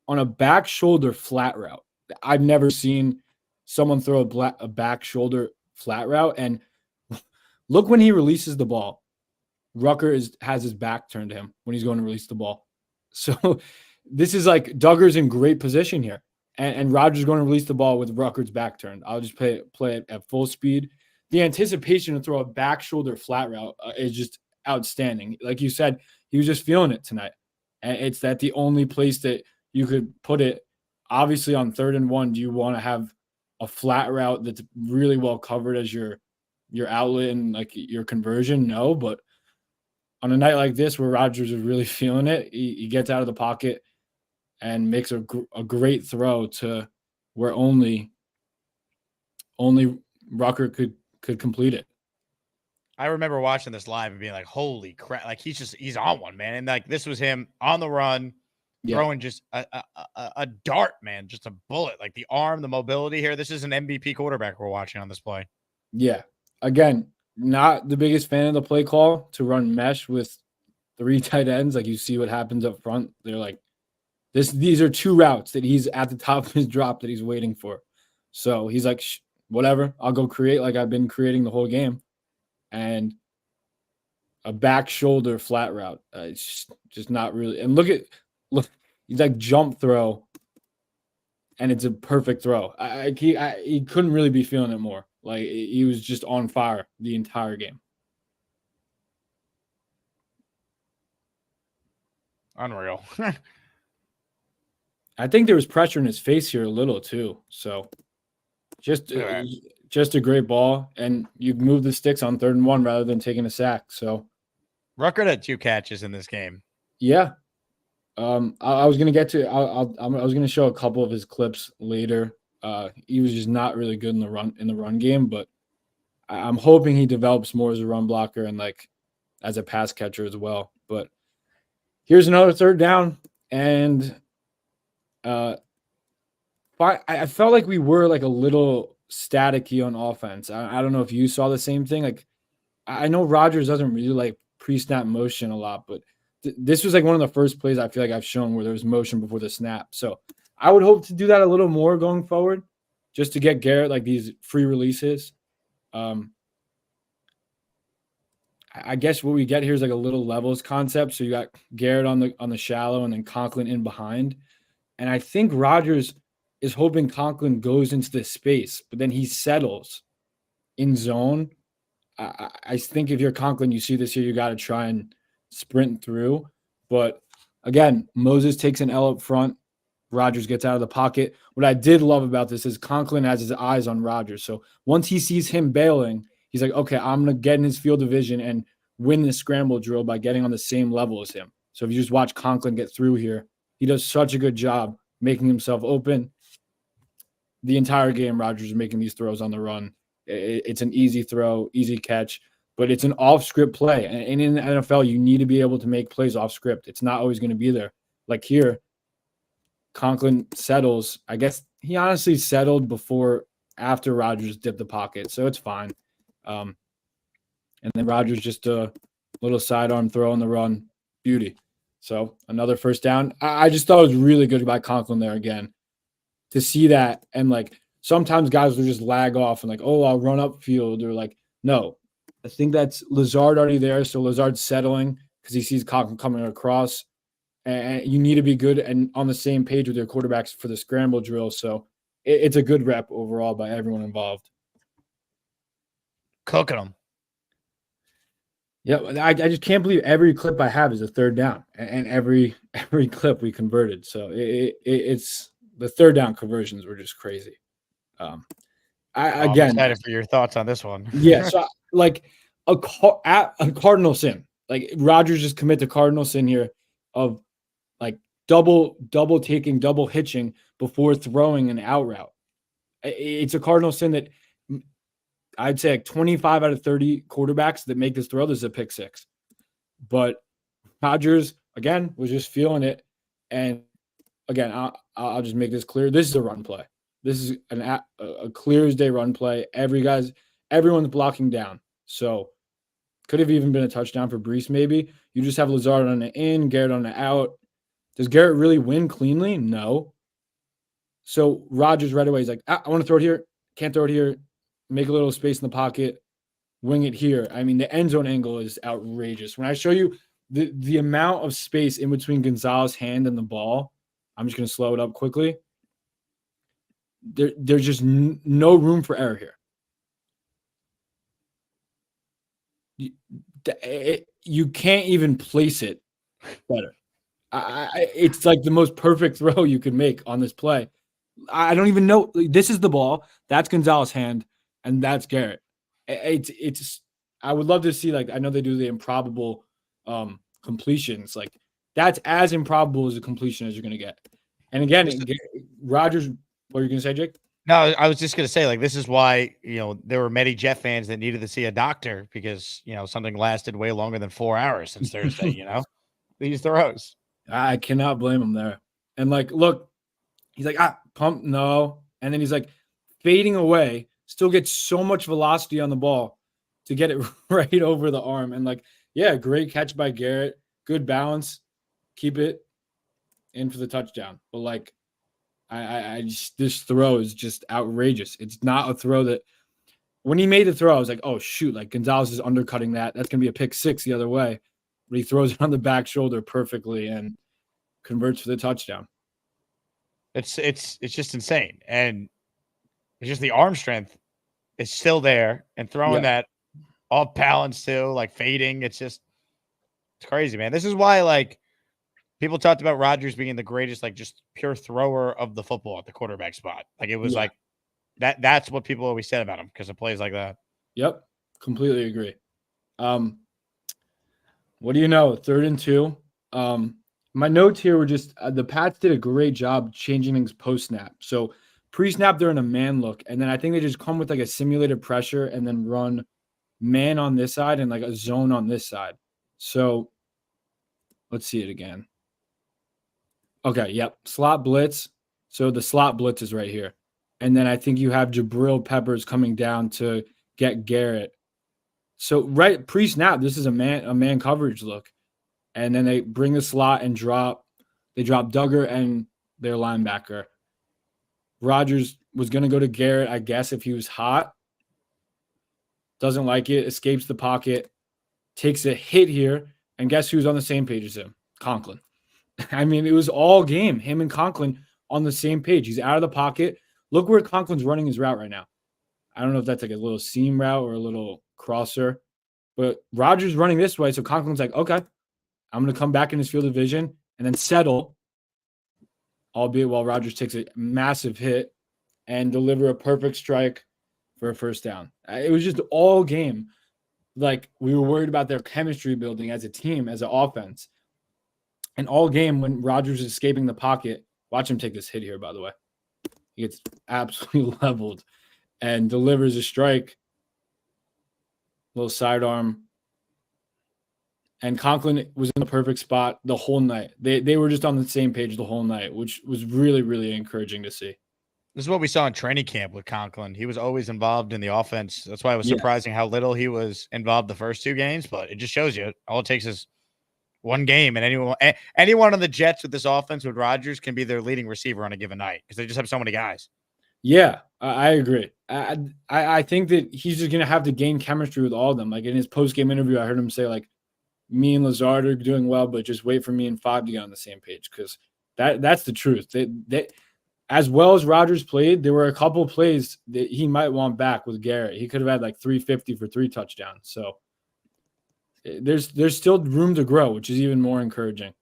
on a back shoulder flat route. I've never seen someone throw a back shoulder flat route, and look when he releases the ball. Rucker has his back turned to him when he's going to release the ball. So this is like Duggar's in great position here. And Rodgers is going to release the ball with Rucker's back turned. I'll just play it at full speed. The anticipation to throw a back shoulder flat route is just outstanding. Like you said, he was just feeling it tonight. And it's that the only place that you could put it, obviously on 3rd and 1, do you want to have a flat route that's really well covered as your outlet and like your conversion? No, but on a night like this where Rodgers is really feeling it, he gets out of the pocket and makes a great throw to where only Rucker could complete it. I remember watching this live and being like, holy crap. Like he's on one, man. And like, this was him on the run, throwing just a dart, man, just a bullet, like the arm, the mobility here. This is an MVP quarterback we're watching on this play. Yeah. Again, not the biggest fan of the play call to run mesh with 3 tight ends, like you see what happens up front. They're like, these are 2 routes that he's at the top of his drop that he's waiting for. So he's like, whatever, I'll go create like I've been creating the whole game. And a back shoulder flat route. It's just not really. And look, he's like jump throw, and it's a perfect throw. He couldn't really be feeling it more. Like he was just on fire the entire game. Unreal. I think there was pressure in his face here a little too. So just a great ball, and you move the sticks on 3rd and 1 rather than taking a sack. So Ruckert had 2 catches in this game. Yeah. I was gonna get to. I was gonna show a couple of his clips later. He was just not really good in the run game, but I'm hoping he develops more as a run blocker and like as a pass catcher as well. But here's another 3rd down, and I felt like we were like a little staticky on offense. I don't know if you saw the same thing. Like I know Rodgers doesn't really like pre-snap motion a lot, but this was like one of the first plays I feel like I've shown where there was motion before the snap. So I would hope to do that a little more going forward, just to get Garrett like these free releases. I guess what we get here is like a little levels concept. So you got Garrett on the shallow and then Conklin in behind. And I think Rodgers is hoping Conklin goes into the space, but then he settles in zone. I think if you're Conklin, you see this here, you got to try and sprint through. But again, Moses takes an L up front. Rodgers gets out of the pocket. What I did love about this is Conklin has his eyes on Rodgers. So once he sees him bailing, he's like, okay, I'm going to get in his field of vision and win the scramble drill by getting on the same level as him. So if you just watch Conklin get through here, he does such a good job making himself open. The entire game, Rodgers is making these throws on the run. It's an easy throw, easy catch, but it's an off-script play. And in the NFL, you need to be able to make plays off-script. It's not always going to be there. Like here, Conklin settles. I guess he honestly settled after Rodgers dipped the pocket, so it's fine. And then Rodgers just a little sidearm throw on the run. Beauty. So another 1st down. I just thought it was really good by Conklin there again to see that. And like sometimes guys will just lag off and like, oh, I'll run upfield, or like, no. I think that's Lazard already there. So Lazard's settling because he sees Conklin coming across. And you need to be good and on the same page with your quarterbacks for the scramble drill. So it's a good rep overall by everyone involved. Cooking them. Yeah, I just can't believe every clip I have is a 3rd down, and every clip we converted. So it's the 3rd down conversions were just crazy. I'm again excited for your thoughts on this one. Yeah, so like a cardinal sin. Like Rodgers just commit to cardinal sin here of like double taking, double hitching before throwing an out route. It's a cardinal sin that I'd say like 25 out of 30 quarterbacks that make this throw, this is a pick 6. But Rodgers, again, was just feeling it. And again, I'll just make this clear. This is a run play. This is a clear as day run play. Everyone's blocking down. So could have even been a touchdown for Brees maybe. You just have Lazard on the in, Garrett on the out. Does Garrett really win cleanly? No. So Rodgers right away is like, I want to throw it here. Can't throw it here. Make a little space in the pocket. Wing it here. I mean, the end zone angle is outrageous. When I show you the amount of space in between Gonzalez's hand and the ball, I'm just going to slow it up quickly. There's just no room for error here. You can't even place it better. It's like the most perfect throw you could make on this play. I don't even know. This is the ball. That's Gonzalez's hand, and that's Garrett. It's. I would love to see, like, I know they do the improbable completions. Like, that's as improbable as a completion as you're going to get. And again, Rodgers, what are you going to say, Jake? No, I was just going to say, like, this is why, there were many Jet fans that needed to see a doctor because, something lasted way longer than 4 hours since Thursday, these throws. I cannot blame him there. And, like, look, he's like, pump, no. And then he's, like, fading away, still gets so much velocity on the ball to get it right over the arm. And, like, yeah, great catch by Garrett. good balance, keep it in for the touchdown. But like, I just, this throw is just outrageous. It's not a throw that when he made the throw, I was like, oh shoot, like Gonzalez is undercutting that. That's gonna be a pick six the other way. But he throws it on the back shoulder perfectly and converts for the touchdown. It's just insane. And it's just the arm strength is still there, and throwing that off balance too, like fading. It's crazy, man. This is why like people talked about Rodgers being the greatest, like just pure thrower of the football at the quarterback spot. Like it was like that's what people always said about him because of plays like that. Yep. Completely agree. What do you know? 3rd and 2. My notes here were just the Pats did a great job changing things post-snap. So pre-snap, they're in a man look. And then I think they just come with like a simulated pressure and then run man on this side and like a zone on this side. So let's see it again. Okay, yep. Slot blitz. So the slot blitz is right here. And then I think you have Jabril Peppers coming down to get Garrett. So right pre-snap, this is a man coverage look. And then they bring the slot and drop. They drop Duggar and their linebacker. Rodgers was going to go to Garrett, I guess, if he was hot. Doesn't like it. Escapes the pocket. Takes a hit here. And guess who's on the same page as him? Conklin. I mean, it was all game. Him and Conklin on the same page. He's out of the pocket. Look where Conklin's running his route right now. I don't know if that's like a little seam route or a little crosser. But Rodgers running this way. So Conklin's like, okay, I'm going to come back in his field of vision and then settle, albeit while Rodgers takes a massive hit and deliver a perfect strike for a first down. It was just all game. Like we were worried about their chemistry building as a team, as an offense. And all game when Rodgers is escaping the pocket, watch him take this hit here, by the way. He gets absolutely leveled and delivers a strike. Little sidearm. And Conklin was in the perfect spot the whole night. They were just on the same page the whole night, which was really, really encouraging to see. This is what we saw in training camp with Conklin. He was always involved in the offense. That's why it was surprising how little he was involved the first 2 games, but it just shows you all it takes is one game, and anyone on the Jets with this offense with Rodgers can be their leading receiver on a given night because they just have so many guys. Yeah, I agree. I think that he's just going to have to gain chemistry with all of them. Like in his post-game interview, I heard him say like, me and Lazard are doing well, but just wait for me and Five to get on the same page because that's the truth. They as well as Rodgers played, there were a couple of plays that he might want back with Garrett. He could have had like 350 for 3 touchdowns. So there's still room to grow, which is even more encouraging.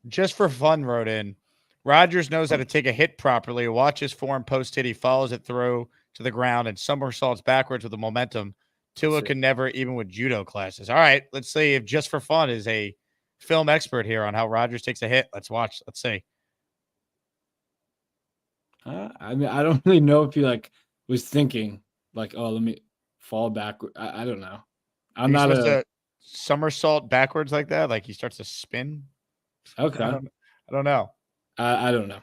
Just for fun, wrote in, Rodgers knows how to take a hit properly. Watch his form post hit. He follows it through to the ground and somersaults backwards with the momentum. Tua can never, even with judo classes. All right, let's see if Just for Fun is a film expert here on how Rodgers takes a hit. Let's watch. Let's see. I mean, I don't really know if he like was thinking like, oh, let me fall back. I don't know. I'm not a somersault backwards like that. Like he starts to spin. Okay. I don't know. I don't know.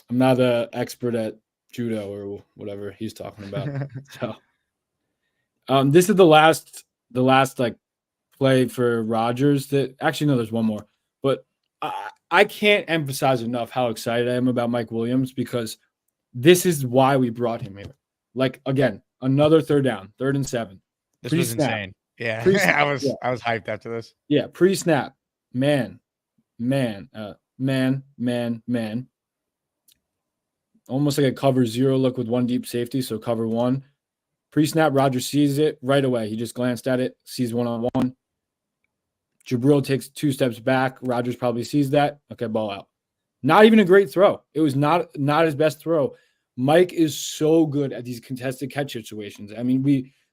I'm not an expert at judo or whatever he's talking about. So. This is the last like play for Rodgers that actually, no, there's one more, but I can't emphasize enough how excited I am about Mike Williams because this is why we brought him here. Like again, another 3rd down, 3rd and 7. This was insane. Yeah. I was hyped after this. Yeah. Pre-snap, man. Almost like a cover 0 look with 1 deep safety. So cover 1. Pre-snap, Rodgers sees it right away. He just glanced at it, sees 1-on-1. Jabril takes 2 steps back. Rodgers probably sees that. Okay, ball out. Not even a great throw. It was not his best throw. Mike is so good at these contested catch situations. I mean,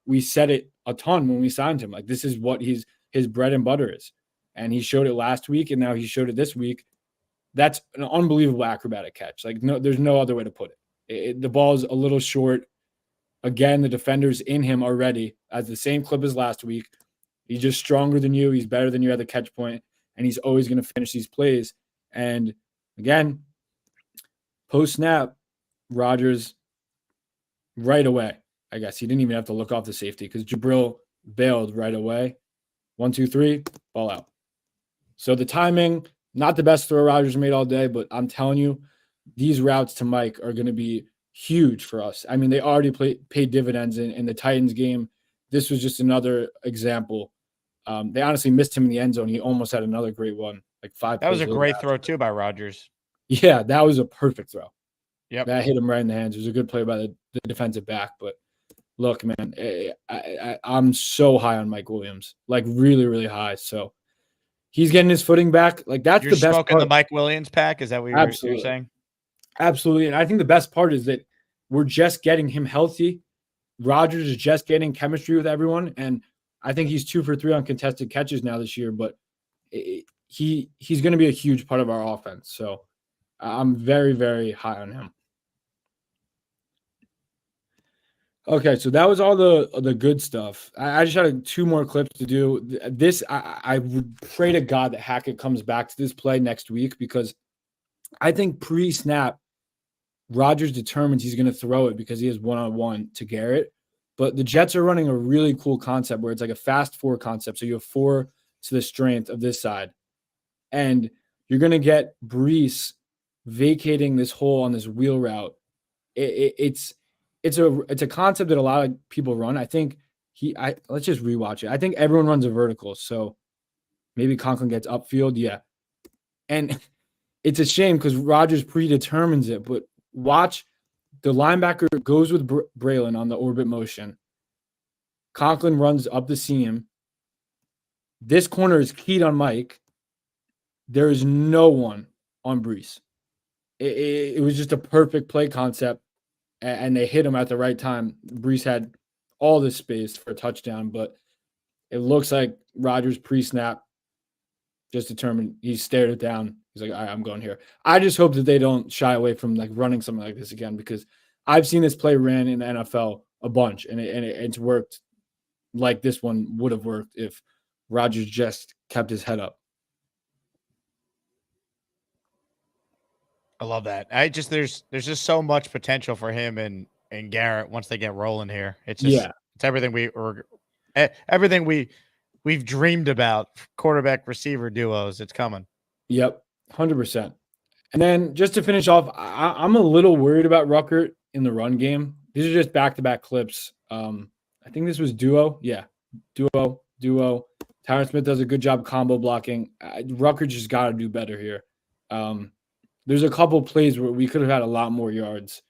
we said it a ton when we signed him. Like this is what his bread and butter is. And he showed it last week, and now he showed it this week. That's an unbelievable acrobatic catch. Like there's no other way to put it. The ball's a little short. Again, the defenders in him are ready as the same clip as last week. He's just stronger than you. He's better than you at the catch point, and he's always going to finish these plays. And again, post-snap, Rodgers right away. I guess he didn't even have to look off the safety because Jabril bailed right away. 1, 2, 3, ball out. So the timing, not the best throw Rodgers made all day, but I'm telling you, these routes to Mike are going to be huge for us. I mean, they already paid dividends in the Titans game. This was just another example. They honestly missed him in the end zone. He almost had another great one, like 5 That was plays a later great after. throw too by Rodgers. Yeah, that was a perfect throw. Yep. That hit him right in the hands. It was a good play by the defensive back. But look, man, I'm so high on Mike Williams, like really, really high. So he's getting his footing back. Like that's You're the best smoking part. the Mike Williams pack? Is that what you're saying? Absolutely. And I think the best part is that we're just getting him healthy. Rodgers is just getting chemistry with everyone. And I think he's 2 for 3 on contested catches now this year, but he's going to be a huge part of our offense. So I'm very, very high on him. Okay, so that was all the good stuff. I just had 2 more clips to do. This, I would pray to God that Hackett comes back to this play next week, because I think pre-snap, Rodgers determines he's going to throw it because he has one-on-one to Garrett. But the Jets are running a really cool concept where it's like a fast 4 concept. So you have 4 to the strength of this side. And you're going to get Brees vacating this hole on this wheel route. It's a concept that a lot of people run. I think let's just rewatch it. I think everyone runs a vertical. So maybe Conklin gets upfield. Yeah. And it's a shame because Rodgers predetermines it, but watch the linebacker goes with Braylon on the orbit motion. Conklin runs up the seam. This corner is keyed on Mike. There is no one on Brees. It was just a perfect play concept, and they hit him at the right time. Brees had all this space for a touchdown, but it looks like Rodgers pre-snap just determined. He stared it down. He's like, all right, I'm going here. I just hope that they don't shy away from like running something like this again, because I've seen this play ran in the NFL a bunch, and it's worked like this one would have worked if Rodgers just kept his head up. I love that. There's just so much potential for him and Garrett once they get rolling here. It's just it's everything we've dreamed about, quarterback receiver duos. It's coming. Yep, 100%. And then just to finish off, I'm a little worried about Ruckert in the run game. These are just back-to-back clips. I think this was duo. Yeah, duo. Tyron Smith does a good job combo blocking. Ruckert just got to do better here. There's a couple plays where we could have had a lot more yards,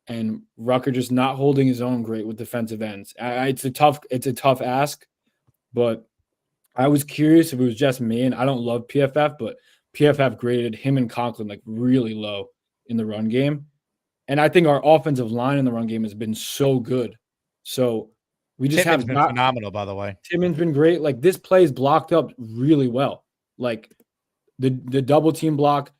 and Ruckert just not holding his own great with defensive ends. It's a tough ask, but I was curious if it was just me, and I don't love PFF, but PFF graded him and Conklin like really low in the run game. And I think our offensive line in the run game has been so good. So we just Tippmann's been phenomenal, by the way. Tippmann's been great. Like this play is blocked up really well. Like the double team block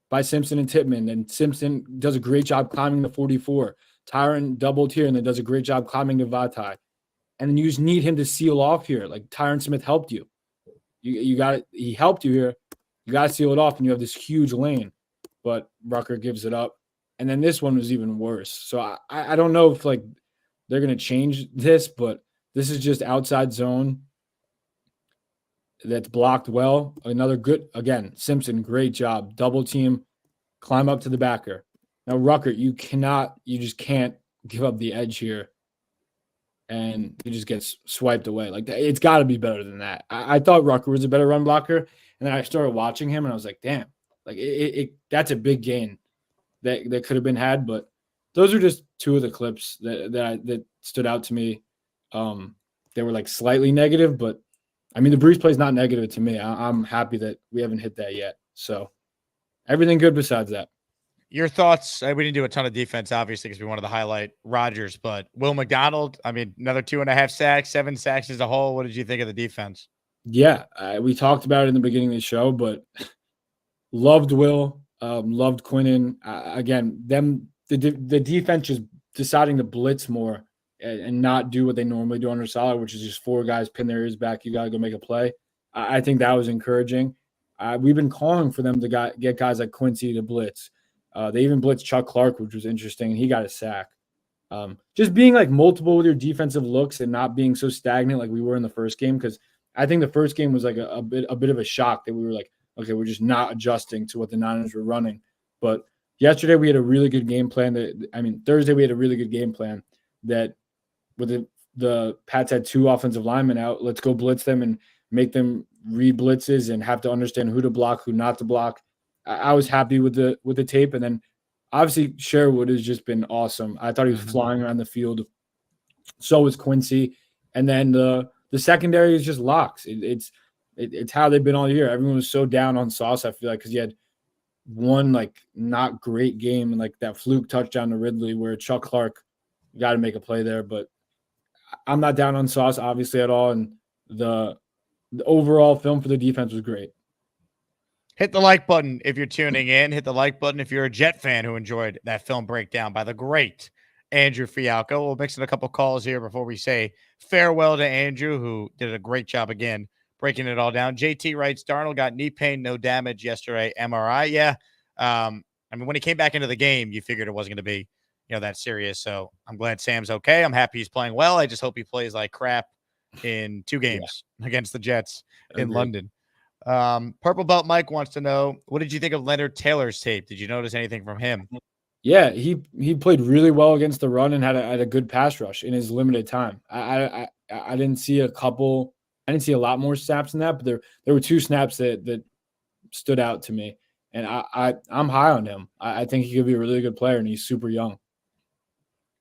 by Simpson and Tippmann, and Simpson does a great job climbing the 44. Tyron doubled here and then does a great job climbing to Vatai. And then you just need him to seal off here. Like Tyron Smith helped you. He helped you here. You got to seal it off, and you have this huge lane. But Ruckert gives it up. And then this one was even worse. So I don't know if like they're going to change this, but this is just outside zone that's blocked well. Another good, again, Simpson, great job. Double team, climb up to the backer. Now, Ruckert, you just can't give up the edge here. And he just gets swiped away. Like, it's got to be better than that. I thought Ruckert was a better run blocker. And then I started watching him, and I was like, damn, like that's a big gain that could have been had. But those are just 2 of the clips that stood out to me. They were like slightly negative, but I mean, the Brees play is not negative to me. I'm happy that we haven't hit that yet. So everything good besides that. Your thoughts? We didn't do a ton of defense, obviously, because we wanted to highlight Rodgers, but Will McDonald, I mean, another 2.5 sacks, 7 sacks as a whole. What did you think of the defense? Yeah, we talked about it in the beginning of the show, but loved Will, loved Quinnen. Again, the defense just deciding to blitz more and not do what they normally do under solid, which is just 4 guys pin their ears back. You got to go make a play. I think that was encouraging. We've been calling for them to get guys like Quincy to blitz. They even blitzed Chuck Clark, which was interesting, and he got a sack. Just being like multiple with your defensive looks and not being so stagnant like we were in the first game, because I think the first game was like a bit of a shock that we were like okay, we're just not adjusting to what the Niners were running. But yesterday we had a really good game plan. Thursday we had a really good game plan that with the Pats had 2 offensive linemen out. Let's go blitz them and make them read blitzes and have to understand who to block, who not to block. I was happy with the tape. And then obviously Sherwood has just been awesome. I thought he was flying around the field. So was Quincy. And then the secondary is just locks. It's how they've been all year. Everyone was so down on Sauce, I feel like, because he had one like not great game and like that fluke touchdown to Ridley where Chuck Clark got to make a play there. But I'm not down on Sauce obviously at all. And the overall film for the defense was great. Hit the like button if you're tuning in. Hit the like button if you're a Jet fan who enjoyed that film breakdown by the great Andrew Fialkow. We'll mix in a couple calls here before we say farewell to Andrew, who did a great job again breaking it all down. JT writes, Darnold got knee pain, no damage yesterday. MRI. Yeah. When he came back into the game, you figured it wasn't going to be, that serious. So I'm glad Sam's okay. I'm happy he's playing well. I just hope he plays like crap in 2 games against the Jets in London. Purple Belt Mike wants to know, what did you think of Leonard Taylor's tape? Did you notice anything from him? Yeah, he played really well against the run and had a good pass rush in his limited time. I didn't see I didn't see a lot more snaps than that, but there were 2 snaps that stood out to me, and I'm high on him. I think he could be a really good player, and he's super young.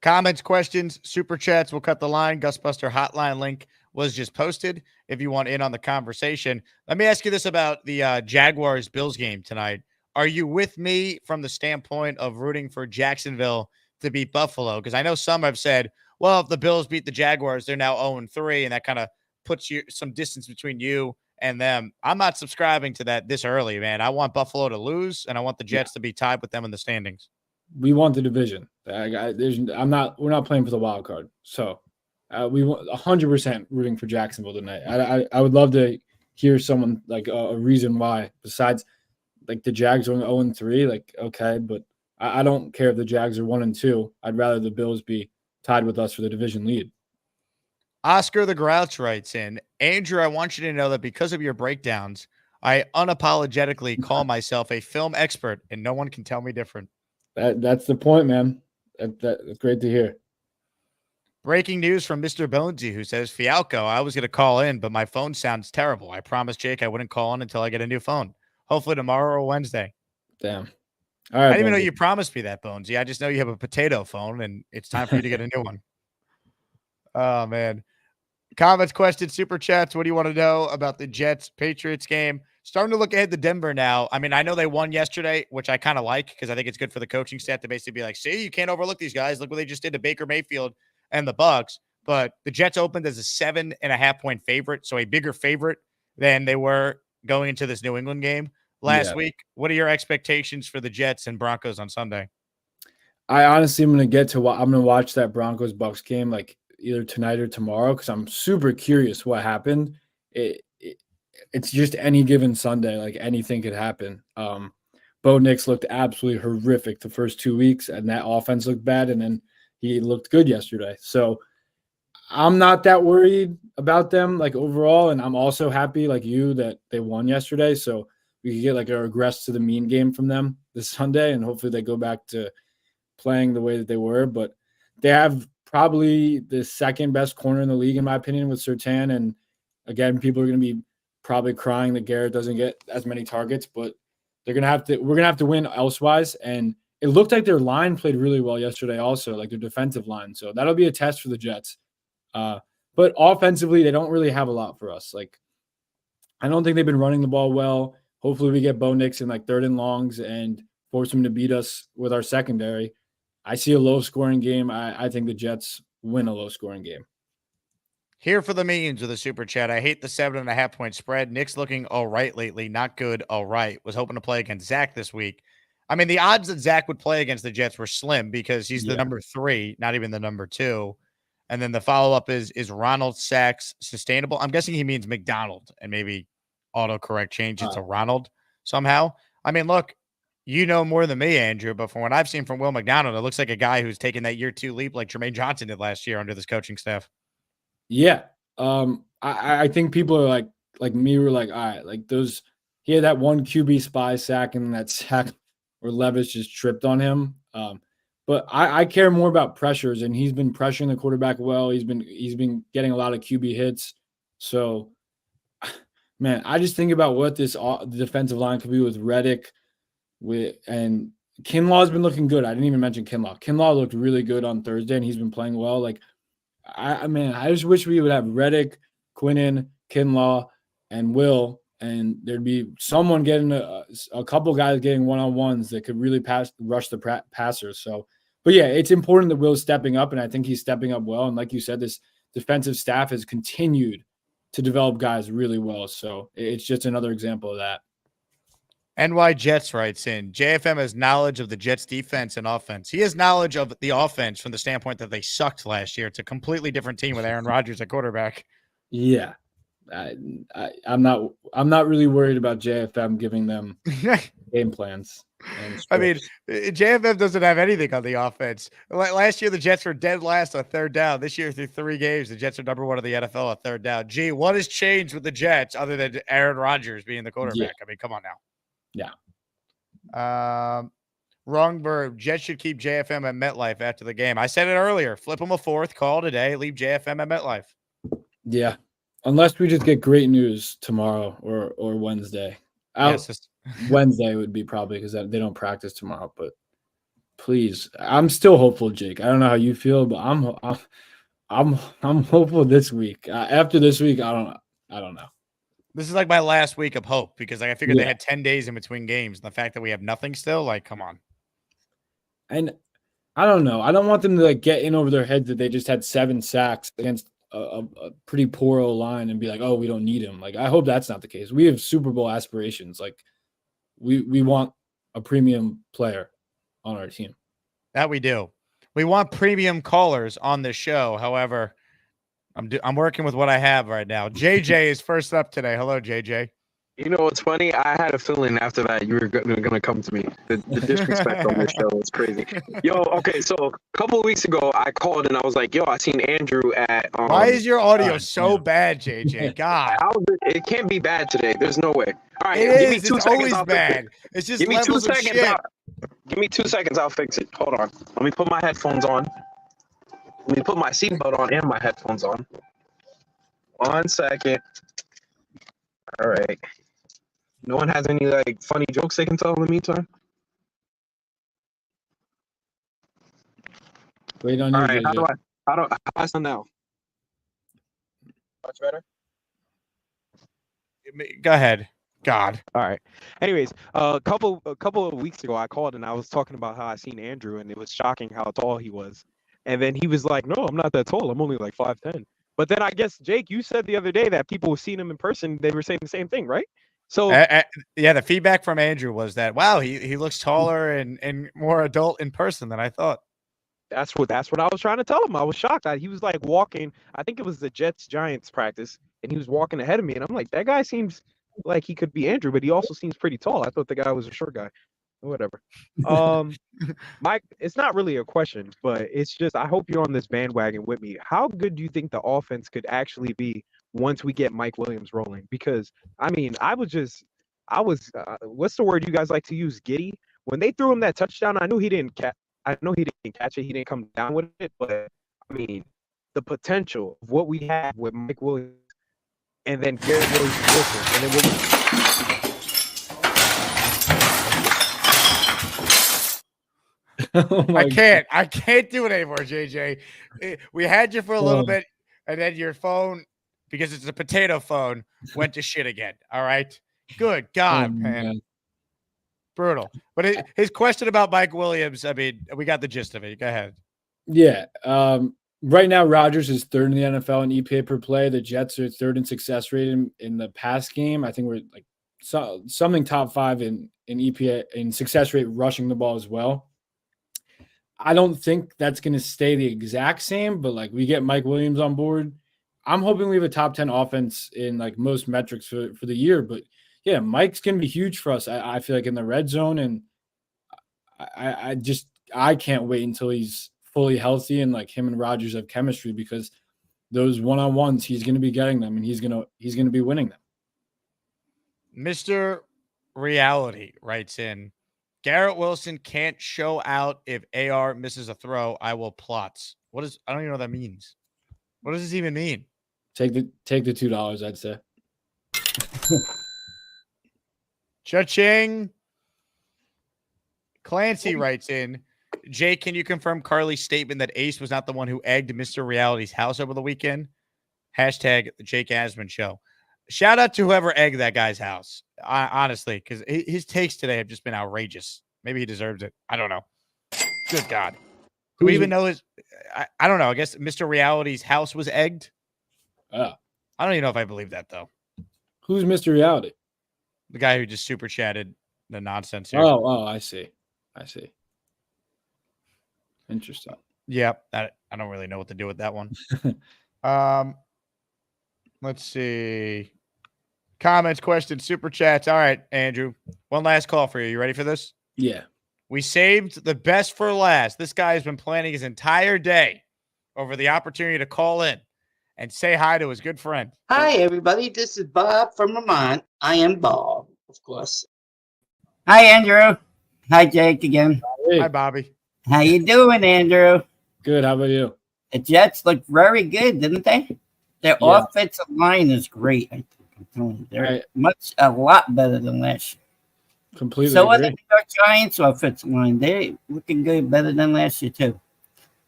Comments, questions, super chats. We'll cut the line. Gusbuster hotline link was just posted if you want in on the conversation. Let me ask you this about the Jaguars-Bills game tonight. Are you with me from the standpoint of rooting for Jacksonville to beat Buffalo? Because I know some have said, well, if the Bills beat the Jaguars, they're now 0-3, and that kind of puts you some distance between you and them. I'm not subscribing to that this early, man. I want Buffalo to lose, and I want the Jets to be tied with them in the standings. We want the division. We're not playing for the wild card. So we want 100% rooting for Jacksonville tonight. I would love to hear someone like a reason why besides like the Jags are 0-3. Like, okay, but I don't care if the Jags are 1-2. I'd rather the Bills be tied with us for the division lead. Oscar the Grouch writes in, Andrew, I want you to know that because of your breakdowns, I unapologetically call myself a film expert, and no one can tell me different. That's the point, man. That's great to hear. Breaking news from Mr. Bonesy, who says, Fialkow, I was going to call in, but my phone sounds terrible. I promised Jake I wouldn't call in until I get a new phone. Hopefully tomorrow or Wednesday. Damn. All right. I didn't even know you promised me that, Bonesy. I just know you have a potato phone, and it's time for you to get a new one. Oh, man. Comments, questions, super chats. What do you want to know about the Jets-Patriots game? Starting to look ahead to Denver now. I mean, I know they won yesterday, which I kind of like because I think it's good for the coaching staff to basically be like, see, you can't overlook these guys. Look what they just did to Baker Mayfield and the Bucs. But the Jets opened as a 7.5-point favorite, so a bigger favorite than they were going into this New England game last week. What are your expectations for the Jets and Broncos on Sunday? I honestly am going to watch that Broncos-Bucs game like either tonight or tomorrow because I'm super curious what happened. It's just any given Sunday, like anything could happen. Bo Nix looked absolutely horrific the first 2 weeks, and that offense looked bad, and then he looked good yesterday. So I'm not that worried about them, like overall, and I'm also happy, like you, that they won yesterday. So we could get like a regress to the mean game from them this Sunday, and hopefully they go back to playing the way that they were. But they have probably the second best corner in the league, in my opinion, with Surtain. And again, people are going to be probably crying that Garrett doesn't get as many targets, but we're going to have to win elsewise. And it looked like their line played really well yesterday also, like their defensive line. So that'll be a test for the Jets. But offensively, they don't really have a lot for us. Like, I don't think they've been running the ball well. Hopefully we get Bo Nix in like 3rd and longs and force him to beat us with our secondary. I see a low-scoring game. I think the Jets win a low-scoring game. Here for the memes with a super chat. I hate the 7.5-point spread. Nick's looking all right lately. Not good, all right. Was hoping to play against Zach this week. I mean, the odds that Zach would play against the Jets were slim because he's the number 3, not even the number 2. And then the follow-up is Ronald Sachs sustainable? I'm guessing he means McDonald and maybe autocorrect change it to Ronald somehow. I mean, look, you know more than me, Andrew, but from what I've seen from Will McDonald, it looks like a guy who's taken that year 2 leap like Jermaine Johnson did last year under this coaching staff. Yeah. I think people are like me were like, all right, like he had that one QB spy sack and that sack where Levis just tripped on him. But I care more about pressures, and he's been pressuring the quarterback well. He's been getting a lot of QB hits. So, man, I just think about what this defensive line could be with Reddick, and Kinlaw's been looking good. I didn't even mention Kinlaw. Kinlaw looked really good on Thursday, and he's been playing well. Like, I just wish we would have Reddick, Quinnen, Kinlaw, and Will, and there'd be someone getting a couple guys getting one-on-ones that could really rush the passers. So, but yeah, it's important that Will's stepping up, and I think he's stepping up well. And like you said, this defensive staff has continued to develop guys really well. So it's just another example of that. NY Jets writes in, JFM has knowledge of the Jets defense and offense. He has knowledge of the offense from the standpoint that they sucked last year. It's a completely different team with Aaron Rodgers at quarterback. Yeah. I'm not really worried about JFM giving them game plans. I mean, JFM doesn't have anything on the offense. Last year, the Jets were dead last on third down. This year, through 3 games, the Jets are number 1 in the NFL on third down. Gee, what has changed with the Jets other than Aaron Rodgers being the quarterback? Yeah. I mean, come on now. Yeah. Wrong verb. Jets should keep JFM at MetLife after the game. I said it earlier. Flip him a 4th, call today, leave JFM at MetLife. Yeah. Unless we just get great news tomorrow or Wednesday. Wednesday would be probably because they don't practice tomorrow. But please, I'm still hopeful, Jake. I don't know how you feel, but I'm hopeful this week. After this week, I don't know. This is like my last week of hope because I figured they had 10 days in between games. And the fact that we have nothing still, like, come on. And I don't know. I don't want them to like get in over their heads that they just had 7 sacks against a pretty poor O-line and be like, oh, we don't need him. Like, I hope that's not the case. We have Super Bowl aspirations. Like, we want a premium player on our team. That we do. We want premium callers on the show. However, I'm working with what I have right now. JJ is first up today. Hello, JJ. You know what's funny? I had a feeling after that you were going to come to me. The disrespect on this show is crazy. Yo, okay, so a couple of weeks ago, I called and I was like, yo, I seen Andrew at... Why is your audio so bad, JJ? God. It can't be bad today. There's no way. All right, give me 2 seconds. It's always bad. It's just levels of shit. Give me 2 seconds. I'll fix it. Hold on. Let me put my headphones on. Let me put my seatbelt on and my headphones on. 1 second. All right. No one has any like funny jokes they can tell in the meantime? Wait on you. All right, how do I sound now? Much better? Go ahead. God. All right. Anyways, a couple of weeks ago I called and I was talking about how I seen Andrew and it was shocking how tall he was. And then he was like, no, I'm not that tall. I'm only like 5'10". But then I guess, Jake, you said the other day that people who've seen him in person, they were saying the same thing, right? So yeah, the feedback from Andrew was that, wow, he looks taller and more adult in person than I thought. That's what I was trying to tell him. I was shocked. He was like walking. I think it was the Jets-Giants practice, and he was walking ahead of me. And I'm like, that guy seems like he could be Andrew, but he also seems pretty tall. I thought the guy was a short guy. Whatever. Mike, it's not really a question, but it's just I hope you're on this bandwagon with me. How good do you think the offense could actually be once we get Mike Williams rolling? Because I mean, I was what's the word you guys like to use? Giddy. When they threw him that touchdown, I know he didn't catch it. He didn't come down with it, but I mean, the potential of what we have with Mike Williams and then Garrett Wilson, and then I can't do it anymore, JJ. We had you for a little bit, and then your phone, because it's a potato phone, went to shit again. All right. Good God, man. Brutal. But his question about Mike Williams, I mean, we got the gist of it. Go ahead. Yeah. Right now, Rodgers is 3rd in the NFL in EPA per play. The Jets are 3rd in success rate in the pass game. I think we're like something top 5 in EPA in success rate rushing the ball as well. I don't think that's going to stay the exact same, but like we get Mike Williams on board. I'm hoping we have a top 10 offense in like most metrics for the year. But yeah, Mike's going to be huge for us. I feel like in the red zone, and I can't wait until he's fully healthy and like him and Rodgers have chemistry, because those one-on-ones, he's going to be getting them and he's going to be winning them. Mr. Reality writes in, Garrett Wilson can't show out if AR misses a throw. I will plots. I don't even know what that means. What does this even mean? Take the $2, I'd say. Cha-ching. Clancy writes in, Jake, can you confirm Carly's statement that Ace was not the one who egged Mr. Reality's house over the weekend? Hashtag the Jake Asman show. Shout out to whoever egged that guy's house. Honestly, because his takes today have just been outrageous. Maybe he deserves it. I don't know. Good God. Do we even know his? I don't know. I guess Mr. Reality's house was egged. Oh. I don't even know if I believe that, though. Who's Mr. Reality? The guy who just super chatted the nonsense here. Oh, I see. Interesting. Yeah, I don't really know what to do with that one. Let's see. Comments, questions, super chats. All right, Andrew. One last call for you. You ready for this? Yeah. We saved the best for last. This guy has been planning his entire day over the opportunity to call in and say hi to his good friend. Hi, everybody. This is Bob from Vermont. I am Bob, of course. Hi, Andrew. Hi, Jake again. Hey. Hi, Bobby. How you doing, Andrew? Good. How about you? The Jets look very good, didn't they? Their Yeah. offensive line is great. I think I'm telling you, they're Right. a lot better than last year. Completely So are agree. the New York Giants offensive line. They looking good, better than last year too.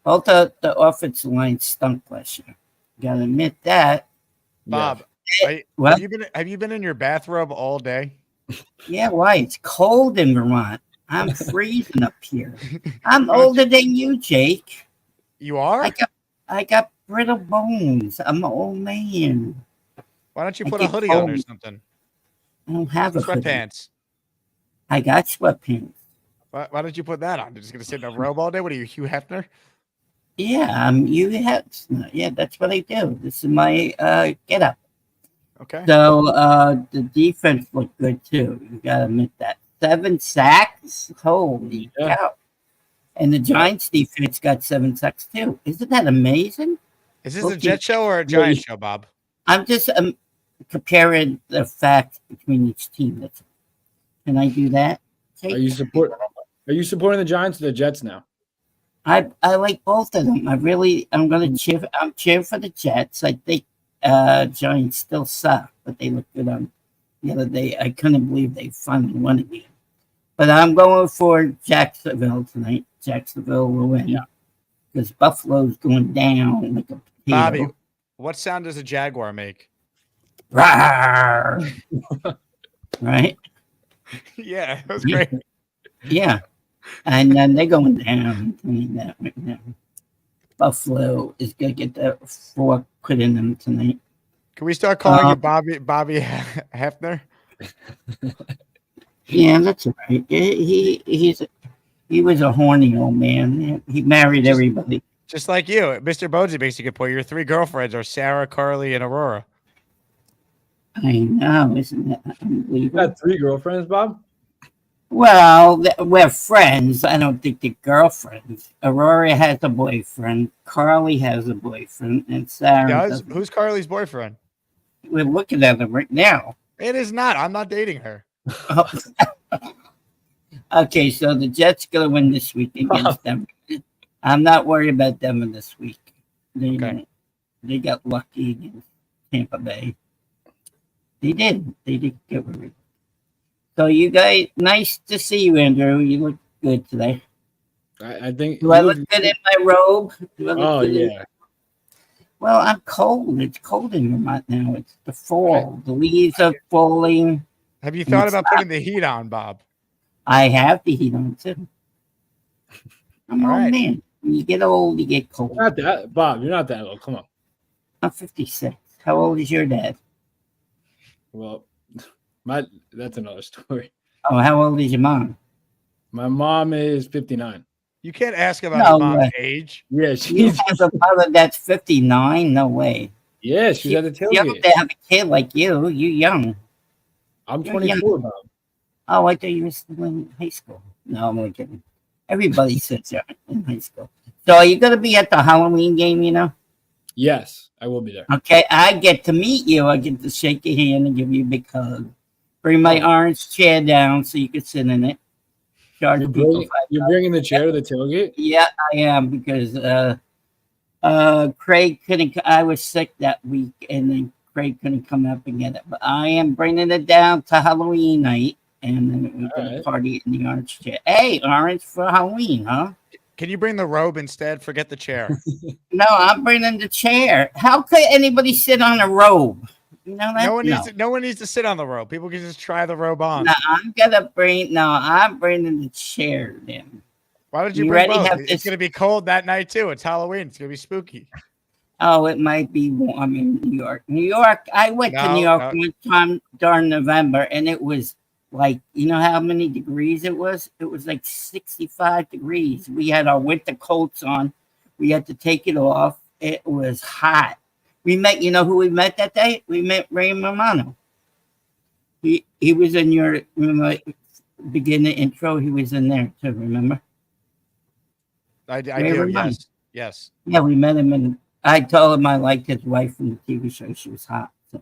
Both the offensive line stunk last year. Gotta admit that. Bob, What? have you been in your bathrobe all day? Yeah, why? It's cold in Vermont. I'm freezing up here. I'm older than you, Jake. You are? I got brittle bones. I'm an old man. Why don't you I put a get hoodie on or cold. something? I don't have a hoodie. Sweatpants. I got sweatpants. Why don't you put that on? You're just gonna sit in a robe all day? What are you, Hugh Hefner? Yeah, yeah, that's what I do. This is my get up. Okay. So the defense looked good too. You gotta admit that. 7 sacks? Holy cow. And the Giants defense got 7 sacks too. Isn't that amazing? Is this a Jet show or a Giant show, Bob? I'm just comparing the facts between each team. That's Can I do that? Are you supporting the Giants or the Jets now? I like both of them. I'm cheering for the Jets. I think Giants still suck, but they look good on the other day. I couldn't believe they finally won again. But I'm going for Jacksonville tonight. Jacksonville will win. Because Buffalo's going down like a potato. Bobby, what sound does a Jaguar make? Rawr! Right? Yeah, that was great. Yeah. And then they're going down. I'm telling you that right now. Buffalo is going to get the fork put in them tonight. Can we start calling you Bobby Hefner? Yeah, that's right. He was a horny old man. He married everybody. Just like you. Mr. Bonesy makes a good point. Your 3 girlfriends are Sarah, Carly, and Aurora. I know, isn't that unbelievable? You got 3 girlfriends, Bob? Well, we're friends. I don't think they're girlfriends. Aurora has a boyfriend. Carly has a boyfriend. And Sarah doesn't. Who's Carly's boyfriend? We're looking at them right now. It is not. I'm not dating her. Okay, so the Jets going to win this week against them. I'm not worried about them this week. They got lucky against Tampa Bay. They did. They did get worried. So you guys, nice to see you, Andrew. You look good today. I think. Do I look good in my robe? Oh, yeah. Well, I'm cold. It's cold in Vermont now. It's the fall. The leaves are falling. Have you thought about putting the heat on, Bob? I have the heat on, too. I'm an old man. When you get old, you get cold. Not that, Bob. You're not that old. Come on. I'm 56. How old is your dad? Well, that's another story. Oh, how old is your mom? My mom is 59. You can't ask about mom's age. Yeah, You have a mother that's 59? No way. Yeah, she's at the tailgate. Young to have a kid like you. You young. I'm You're 24, young. Bob. Oh, I thought you were still in high school. No, I'm only kidding. Everybody sits there in high school. So are you going to be at the Halloween game, you know? Yes, I will be there. Okay, I get to meet you. I get to shake your hand and give you a big hug. Bring my orange chair down so you can sit in it. Charge people You're bringing the chair to the tailgate? Yeah, I am because Craig couldn't. I was sick that week, and then Craig couldn't come up and get it. But I am bringing it down to Halloween night, and then we're gonna party in the orange chair. Hey, orange for Halloween, huh? Can you bring the robe instead? Forget the chair. No, I'm bringing the chair. How could anybody sit on a robe? You know that? No one needs to sit on the robe. People can just try the robe on. No, I'm bringing the chair then. Why did you bring both? It's going to be cold that night too. It's Halloween. It's going to be spooky. Oh, it might be warm in New York. I went to New York one time during November, and it was like, you know how many degrees it was? It was like 65 degrees. We had our winter coats on. We had to take it off. It was hot. We met, you know who we met that day? We met Ray Romano. He was in your, beginning intro. He was in there too, remember? I do, yes. Yeah, we met him, and I told him I liked his wife from the TV show. She was hot. So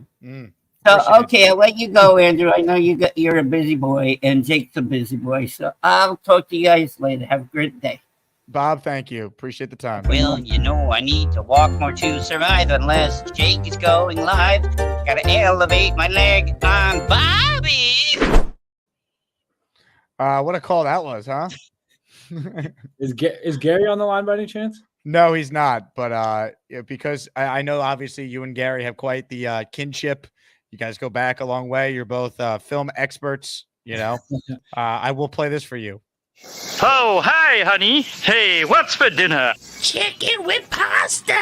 okay, I'll let you go, Andrew. I know you're a busy boy, and Jake's a busy boy. So I'll talk to you guys later. Have a great day. Bob, thank you. Appreciate the time. Well, you know, I need to walk more to survive unless Jake is going live. Gotta elevate my leg on Bobby. What a call that was, huh? Is Gary on the line by any chance? No, he's not. But because I know obviously you and Gary have quite the kinship. You guys go back a long way. You're both film experts. You know, I will play this for you. Oh, hi, honey. Hey, what's for dinner? Chicken with pasta.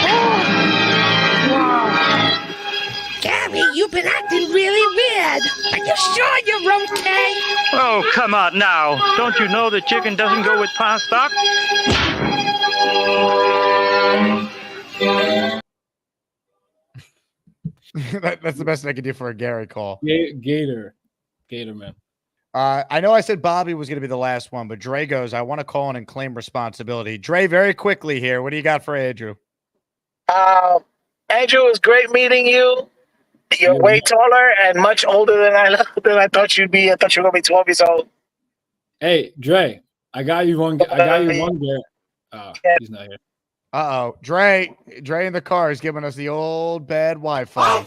Wow. Gary, you've been acting really weird. Are you sure you're okay? Oh, come on now. Don't you know the chicken doesn't go with pasta? That's the best I could do for a Gary call. Gator man. I know I said Bobby was going to be the last one, but Dre goes, I want to call in and claim responsibility. Dre, very quickly here. What do you got for Andrew? Andrew, it was great meeting you. You're way taller and much older than I thought you'd be. I thought you were going to be 12 years old. Hey, Dre, I got you one. Garrett. Oh, he's not here. Uh-oh. Dre in the car is giving us the old bad Wi-Fi.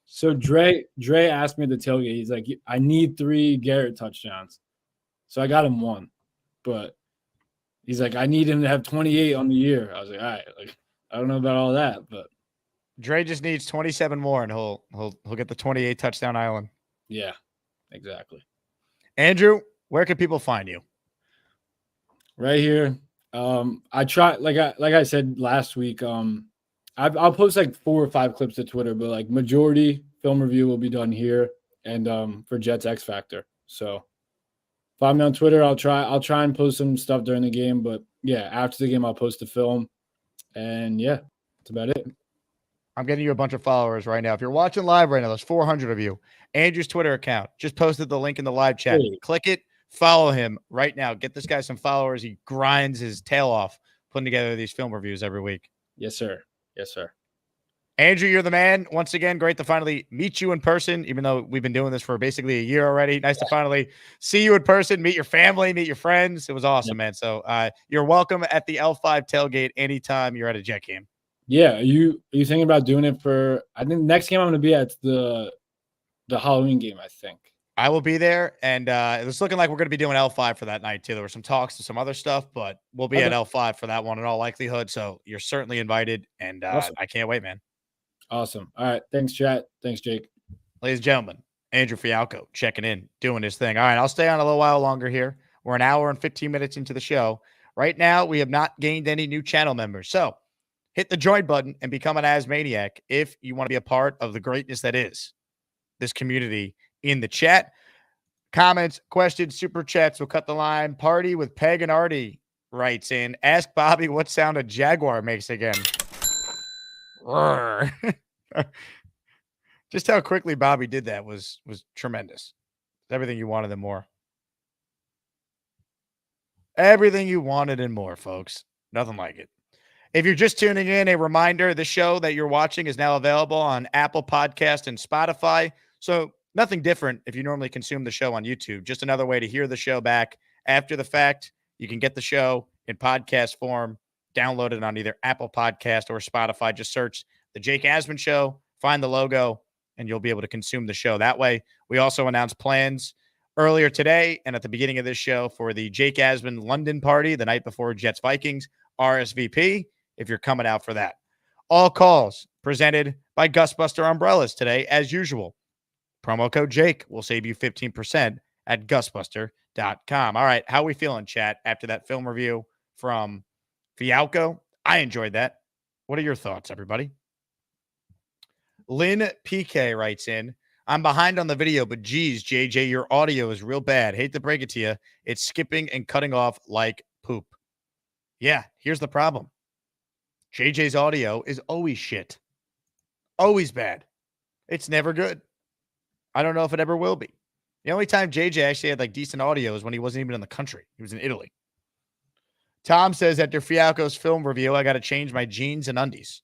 So Dre asked me at the tailgate. He's like, I need 3 Garrett touchdowns. So I got him 1. But he's like, I need him to have 28 on the year. I was like, all right. Like, I don't know about all that, but Dre just needs 27 more, and he'll get the 28 touchdown island. Yeah. Exactly. Andrew, where can people find you? Right here. I try, like I said last week. I'll post like 4 or 5 clips to Twitter, but like majority film review will be done here, and for Jets X Factor. So find me on Twitter. I'll try and post some stuff during the game, but yeah, after the game I'll post the film, and yeah, that's about it. I'm getting you a bunch of followers right now. If you're watching live right now, there's 400 of you. Andrew's Twitter account just posted the link in the live chat. Hey. Click it, follow him right now. Get this guy some followers. He grinds his tail off putting together these film reviews every week. Yes, sir. Yes, sir. Andrew, you're the man. Once again, great to finally meet you in person, even though we've been doing this for basically a year already. Nice to finally see you in person, meet your family, meet your friends. It was awesome, man. So you're welcome at the L5 tailgate anytime you're at a Jet game. Yeah. Are you thinking about doing it for, I think next game I'm going to be at the Halloween game, I think. I will be there, and it's looking like we're going to be doing L5 for that night, too. There were some talks to some other stuff, but we'll be at L5 for that one in all likelihood, so you're certainly invited, and Awesome. I can't wait, man. Awesome. All right. Thanks, chat. Thanks, Jake. Ladies and gentlemen, Andrew Fialkow checking in, doing his thing. All right, I'll stay on a little while longer here. We're an hour and 15 minutes into the show. Right now, we have not gained any new channel members, so hit the join button and become an Asmaniac if you want to be a part of the greatness that is this community in the chat. Comments, questions, super chats will cut the line. Party with Peg and Artie writes in, ask Bobby what sound a jaguar makes again. Just how quickly Bobby did that was tremendous. Everything you wanted and more. Everything you wanted and more, folks. Nothing like it. If you're just tuning in, a reminder, the show that you're watching is now available on Apple Podcast and Spotify. So nothing different if you normally consume the show on YouTube. Just another way to hear the show back after the fact. You can get the show in podcast form, download it on either Apple Podcast or Spotify. Just search The Jake Asman Show, find the logo, and you'll be able to consume the show that way. We also announced plans earlier today and at the beginning of this show for the Jake Asman London party the night before Jets-Vikings, RSVP, if you're coming out for that. All calls presented by Gusbuster Umbrellas today, as usual. Promo code Jake will save you 15% at gusbuster.com. All right, how are we feeling, chat, after that film review from Fialkow? I enjoyed that. What are your thoughts, everybody? Lynn PK writes in, I'm behind on the video, but geez, JJ, your audio is real bad. Hate to break it to you. It's skipping and cutting off like poop. Yeah, here's the problem. JJ's audio is always shit. Always bad. It's never good. I don't know if it ever will be. The only time JJ actually had like decent audio is when he wasn't even in the country. He was in Italy. Tom says, after Fialkow's film review, I got to change my jeans and undies.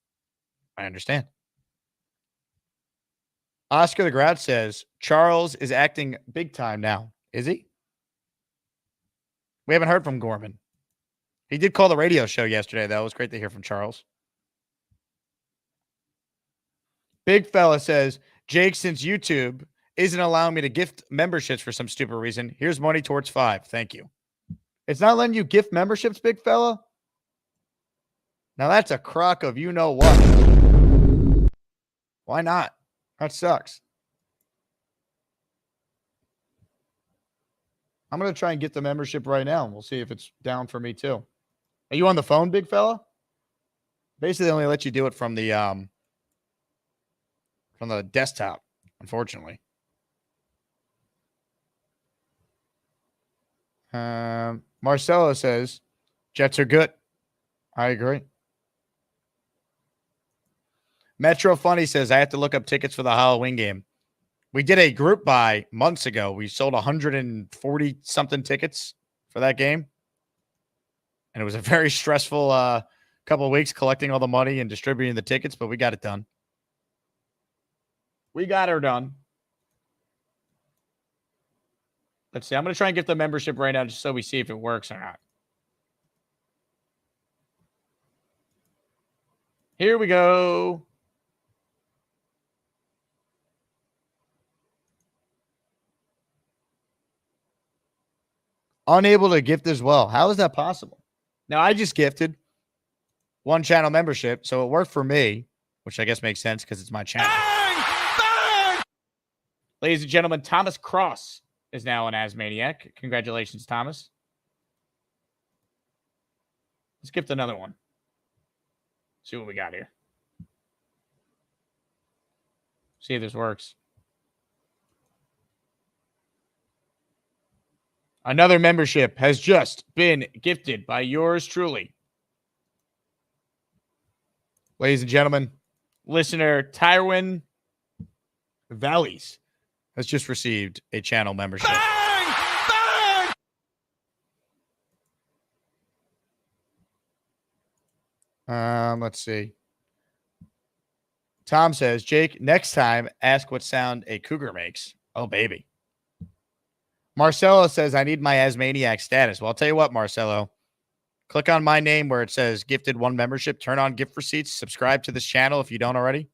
I understand. Oscar the Grouch says, Charles is acting big time now. Is he? We haven't heard from Gorman. He did call the radio show yesterday, though. It was great to hear from Charles. Big Fella says, Jake, since YouTube isn't allowing me to gift memberships for some stupid reason, here's money towards 5. Thank you. It's not letting you gift memberships, Big Fella? Now that's a crock of you know what. Why not? That sucks. I'm going to try and get the membership right now, and we'll see if it's down for me too. Are you on the phone, Big Fella? Basically, they only let you do it from the desktop, unfortunately. Marcelo says, Jets are good. I agree. Metro Funny says, I have to look up tickets for the Halloween game. We did a group buy months ago. We sold 140-something tickets for that game. And it was a very stressful couple of weeks collecting all the money and distributing the tickets, but we got it done. We got her done. Let's see. I'm going to try and get the membership right now just so we see if it works or not. Here we go. Unable to gift as well. How is that possible? Now, I just gifted one channel membership, so it worked for me, which I guess makes sense because it's my channel. Bang! Bang! Ladies and gentlemen, Thomas Cross is now an Asmaniac. Congratulations, Thomas. Let's gift another one. See what we got here. See if this works. Another membership has just been gifted by yours truly. Ladies and gentlemen, listener Tywin Valleys has just received a channel membership. Bang! Bang! Let's see. Tom says, Jake, next time, ask what sound a cougar makes. Oh, baby. Marcelo says, I need my Asmaniac status. Well, I'll tell you what, Marcelo. Click on my name where it says gifted one membership. Turn on gift receipts. Subscribe to this channel if you don't already.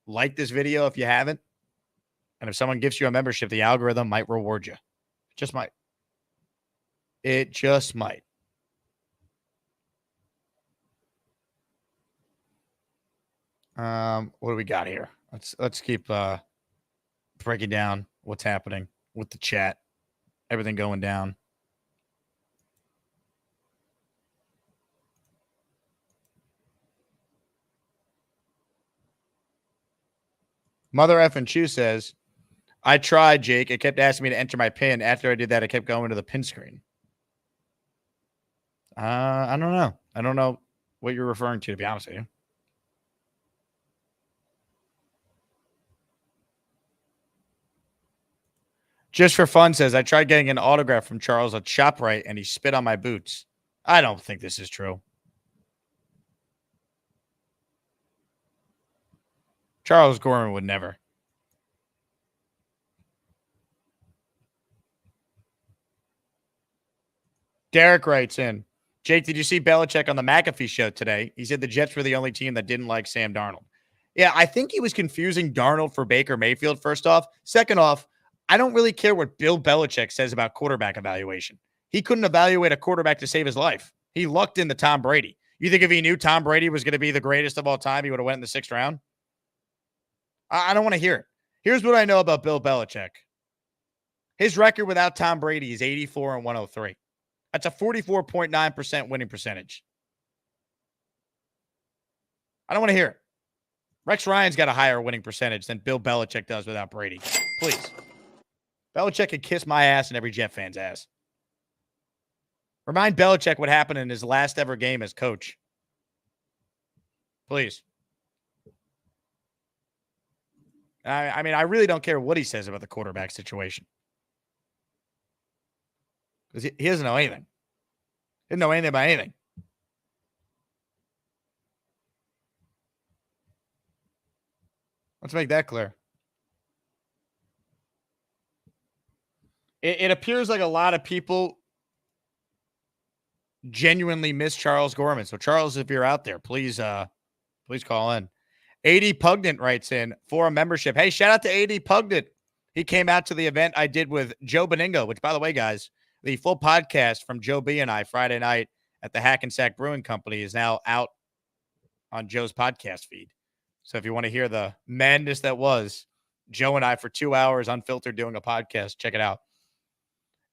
Like this video if you haven't. And if someone gives you a membership, the algorithm might reward you. It just might. It just might. What do we got here? Let's keep breaking down what's happening with the chat. Everything going down. Mother effing Chew says, I tried, Jake. It kept asking me to enter my PIN. After I did that, I kept going to the PIN screen. I don't know. I don't know what you're referring to be honest with you. Just for fun says, I tried getting an autograph from Charles at ShopRite and he spit on my boots. I don't think this is true. Charles Gorman would never. Derek writes in, Jake, did you see Belichick on the McAfee show today? He said the Jets were the only team that didn't like Sam Darnold. Yeah, I think he was confusing Darnold for Baker Mayfield, first off. Second off, I don't really care what Bill Belichick says about quarterback evaluation. He couldn't evaluate a quarterback to save his life. He lucked into Tom Brady. You think if he knew Tom Brady was going to be the greatest of all time, he would have went in the 6th round? I don't want to hear it. Here's what I know about Bill Belichick. His record without Tom Brady is 84-103. That's a 44.9% winning percentage. I don't want to hear it. Rex Ryan's got a higher winning percentage than Bill Belichick does without Brady. Please. Belichick could kiss my ass and every Jet fan's ass. Remind Belichick what happened in his last ever game as coach. Please. I mean, I really don't care what he says about the quarterback situation. Because he doesn't know anything. He doesn't know anything about anything. Let's make that clear. It appears like a lot of people genuinely miss Charles Gorman. So, Charles, if you're out there, please call in. AD Pugnant writes in for a membership. Hey, shout out to AD Pugnant. He came out to the event I did with Joe Beningo, which, by the way, guys, the full podcast from Joe B and I Friday night at the Hackensack Brewing Company is now out on Joe's podcast feed. So if you want to hear the madness that was Joe and I for 2 hours unfiltered doing a podcast, check it out.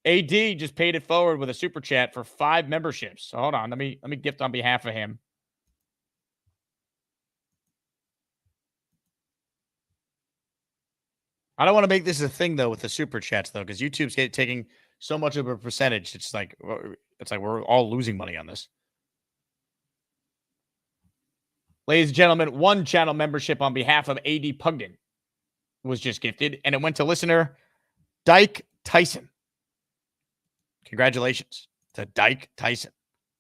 AD just paid it forward with a super chat for 5 memberships. So hold on, let me gift on behalf of him. I don't want to make this a thing though with the super chats though, because YouTube's taking so much of a percentage. It's like we're all losing money on this. Ladies and gentlemen, 1 channel membership on behalf of AD Pugden was just gifted, and it went to listener Dyke Tyson. Congratulations to Dyke Tyson.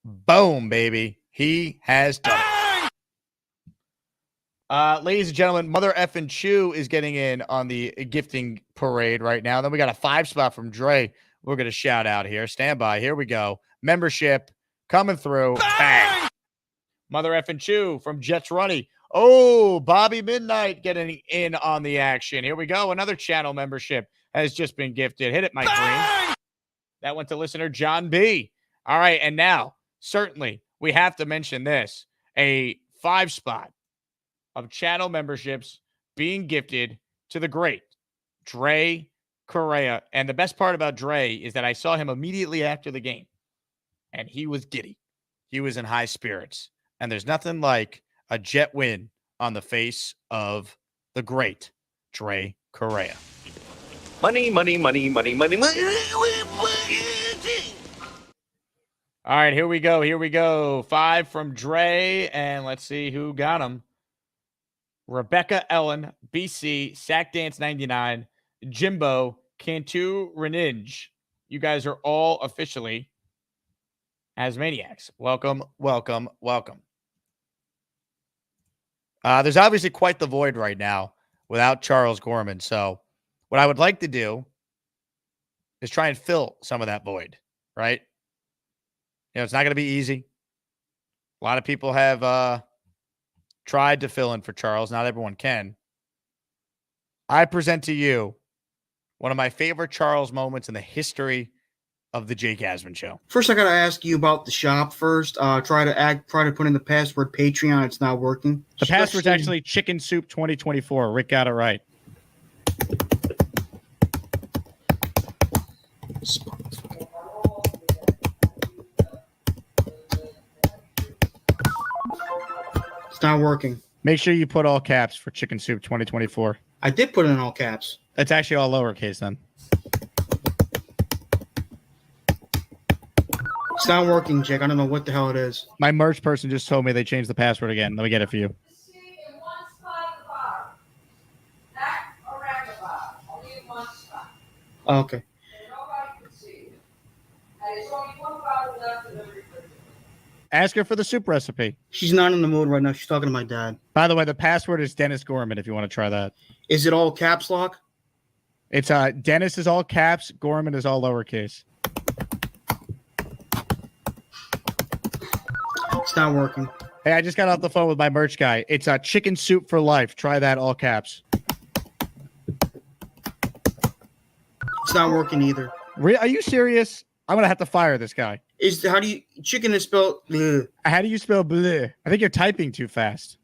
Boom, baby. He has done it. Ladies and gentlemen, Mother Effin' Chew is getting in on the gifting parade right now. Then we got a 5 spot from Dre. We're going to shout out here. Stand by. Here we go. Membership coming through. Bang! Mother Effin' Chew from Jets Runny. Oh, Bobby Midnight getting in on the action. Here we go. Another channel membership has just been gifted. Hit it, Mike Green. That went to listener John B. All right, and now, certainly, we have to mention this. A 5 spot of channel memberships being gifted to the great Dre Correa. And the best part about Dre is that I saw him immediately after the game, and he was giddy. He was in high spirits. And there's nothing like a Jet win on the face of the great Dre Correa. Money, money, money, money, money, money. All right, here we go. Here we go. 5 from Dre, and let's see who got them. Rebecca Ellen, BC, Sack Dance 99, Jimbo, Cantu Renige. You guys are all officially Asmaniacs. Welcome, welcome, welcome. There's obviously quite the void right now without Charles Gorman. So what I would like to do is try and fill some of that void, right? You know, it's not going to be easy. A lot of people have tried to fill in for Charles. Not everyone can. I present to you one of my favorite Charles moments in the history of the Jake Asman Show. First, I got to ask you about the shop first. Try to put in the password Patreon. It's not working. The password's actually Chicken Soup 2024. Rick got it right. It's not working. Make sure you put all caps for Chicken Soup 2024. I did put it in all caps. It's actually all lowercase then. It's not working, Jake. I don't know what the hell it is. My merch person just told me they changed the password again. Let me get it for you. Oh, okay. Ask her for the soup recipe. She's not in the mood right now. She's talking to my dad. By the way, the password is Dennis Gorman if you want to try that. Is it all caps lock? It's Dennis is all caps, Gorman is all lowercase. It's not working. Hey, I just got off the phone with my merch guy. It's chicken soup for life. Try that, all caps. It's not working either. Are you serious? I'm gonna have to fire this guy. How do you chicken is spelled? Bleh. How do you spell bleh? I think you're typing too fast.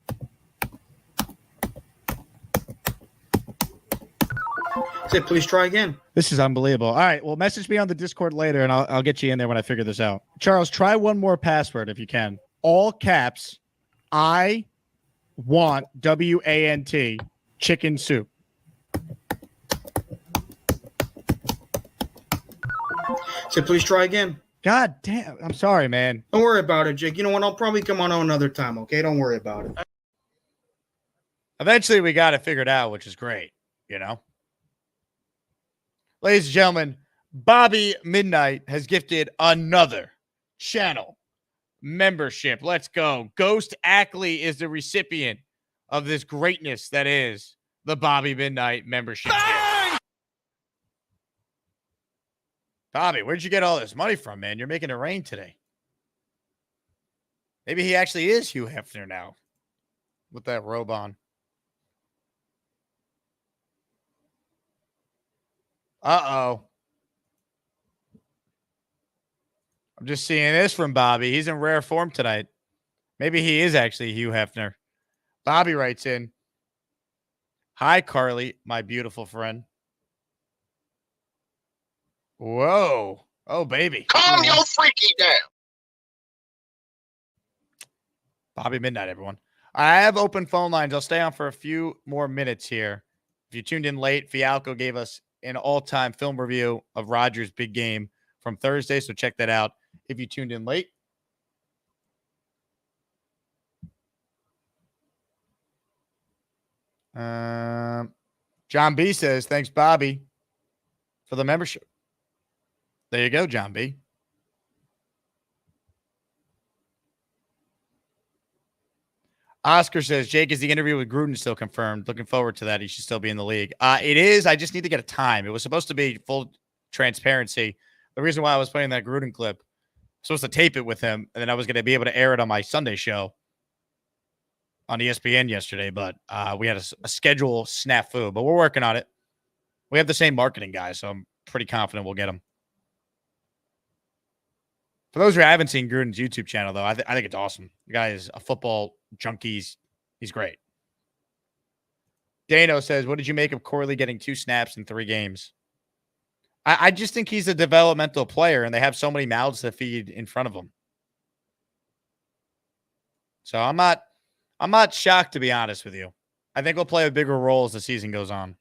Say, please try again. This is unbelievable. All right, well, message me on the Discord later, and I'll get you in there when I figure this out. Charles, try one more password if you can. All caps. I want WANT chicken soup. Say, please try again. God damn. I'm sorry, man. Don't worry about it, Jake. You know what? I'll probably come on another time, okay? Don't worry about it. Eventually, we got it figured out, which is great, you know? Ladies and gentlemen, Bobby Midnight has gifted another channel membership. Let's go. Ghost Ackley is the recipient of this greatness that is the Bobby Midnight membership. Bobby, where'd you get all this money from, man? You're making it rain today. Maybe he actually is Hugh Hefner now with that robe on. Uh-oh. I'm just seeing this from Bobby. He's in rare form tonight. Maybe he is actually Hugh Hefner. Bobby writes in, "Hi, Carly, my beautiful friend." Whoa. Oh, baby. Calm your freaky down. Bobby Midnight, everyone. I have open phone lines. I'll stay on for a few more minutes here. If you tuned in late, Fialkow gave us an all-time film review of Rodgers' big game from Thursday, so check that out if you tuned in late. John B says, thanks, Bobby, for the membership. There you go, John B. Oscar says, Jake, is the interview with Gruden still confirmed? Looking forward to that. He should still be in the league. It is. I just need to get a time. It was supposed to be full transparency. The reason why I was playing that Gruden clip, I was supposed to tape it with him, and then I was going to be able to air it on my Sunday show on ESPN yesterday, but we had a schedule snafu, but we're working on it. We have the same marketing guy, so I'm pretty confident we'll get him. For those who haven't seen Gruden's YouTube channel, though, I think it's awesome. The guy is a football junkie. He's great. Dano says, what did you make of Corley getting 2 snaps in 3 games? I just think he's a developmental player, and they have so many mouths to feed in front of him. So I'm not shocked, to be honest with you. I think we'll play a bigger role as the season goes on.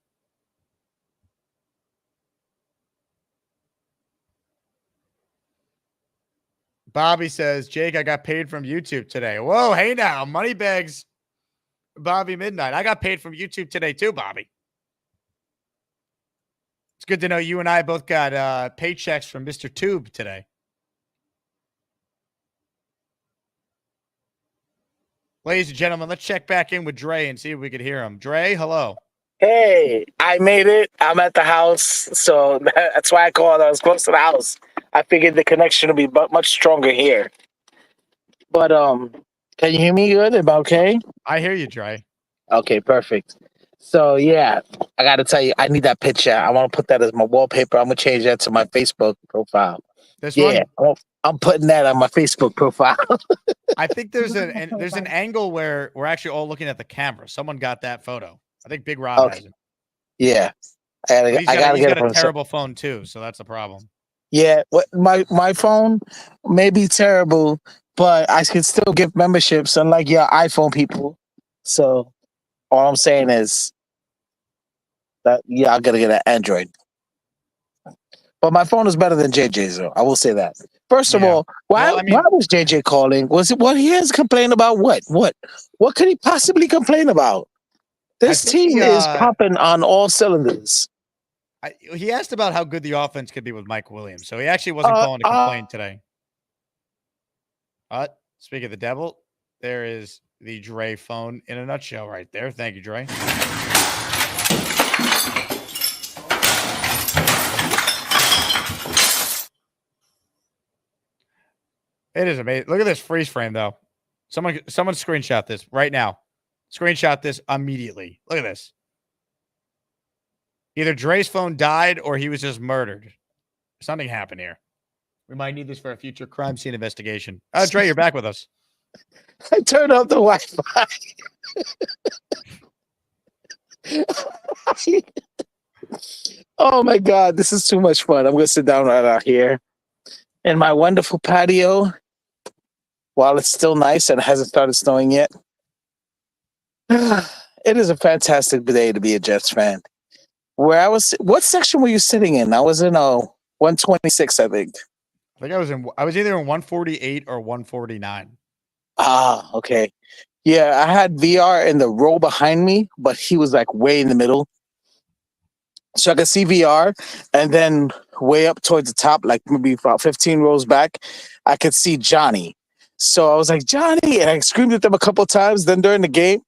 Bobby says, Jake, I got paid from YouTube today. Whoa, hey now, money bags, Bobby Midnight. I got paid from YouTube today too, Bobby. It's good to know you and I both got paychecks from Mr. Tube today. Ladies and gentlemen, let's check back in with Dre and see if we could hear him. Dre, hello. Hey, I made it. I'm at the house, so that's why I called. I was close to the house. I figured the connection would be much stronger here. But can you hear me good? Am I okay? I hear you, Dre. Okay, perfect. So yeah, I got to tell you, I need that picture. I want to put that as my wallpaper. I'm gonna change that to my Facebook profile. This one? I'm putting that on my Facebook profile. I think there's an angle where we're actually all looking at the camera. Someone got that photo. I think Big Rob has it. Yeah, I gotta he's get got it a terrible phone too, so that's a problem. Yeah, my phone may be terrible, but I can still give memberships, unlike your iPhone people. So all I'm saying is that I gotta get an Android. But my phone is better than JJ's, though. I will say that. First of all, why was JJ calling? Was it what he has complained about? What could he possibly complain about? This team is popping on all cylinders. He asked about how good the offense could be with Mike Williams, so he actually wasn't calling to complain today. Speaking of the devil, there is the Dre phone in a nutshell right there. Thank you, Dre. It is amazing. Look at this freeze frame, though. Someone screenshot this right now. Screenshot this immediately. Look at this. Either Dre's phone died or he was just murdered. Something happened here. We might need this for a future crime scene investigation. Dre, you're back with us. I turned off the Wi-Fi. Oh my God, this is too much fun. I'm going to sit down right out here in my wonderful patio while it's still nice and it hasn't started snowing yet. It is a fantastic day to be a Jets fan. What section were you sitting in? I was in 126, I think. I was either in 148 or 149. Okay. Yeah, I had VR in the row behind me, but he was like way in the middle. So I could see VR, and then way up towards the top, like maybe about 15 rows back, I could see Johnny. So I was like, Johnny, and I screamed at them a couple of times. Then during the game,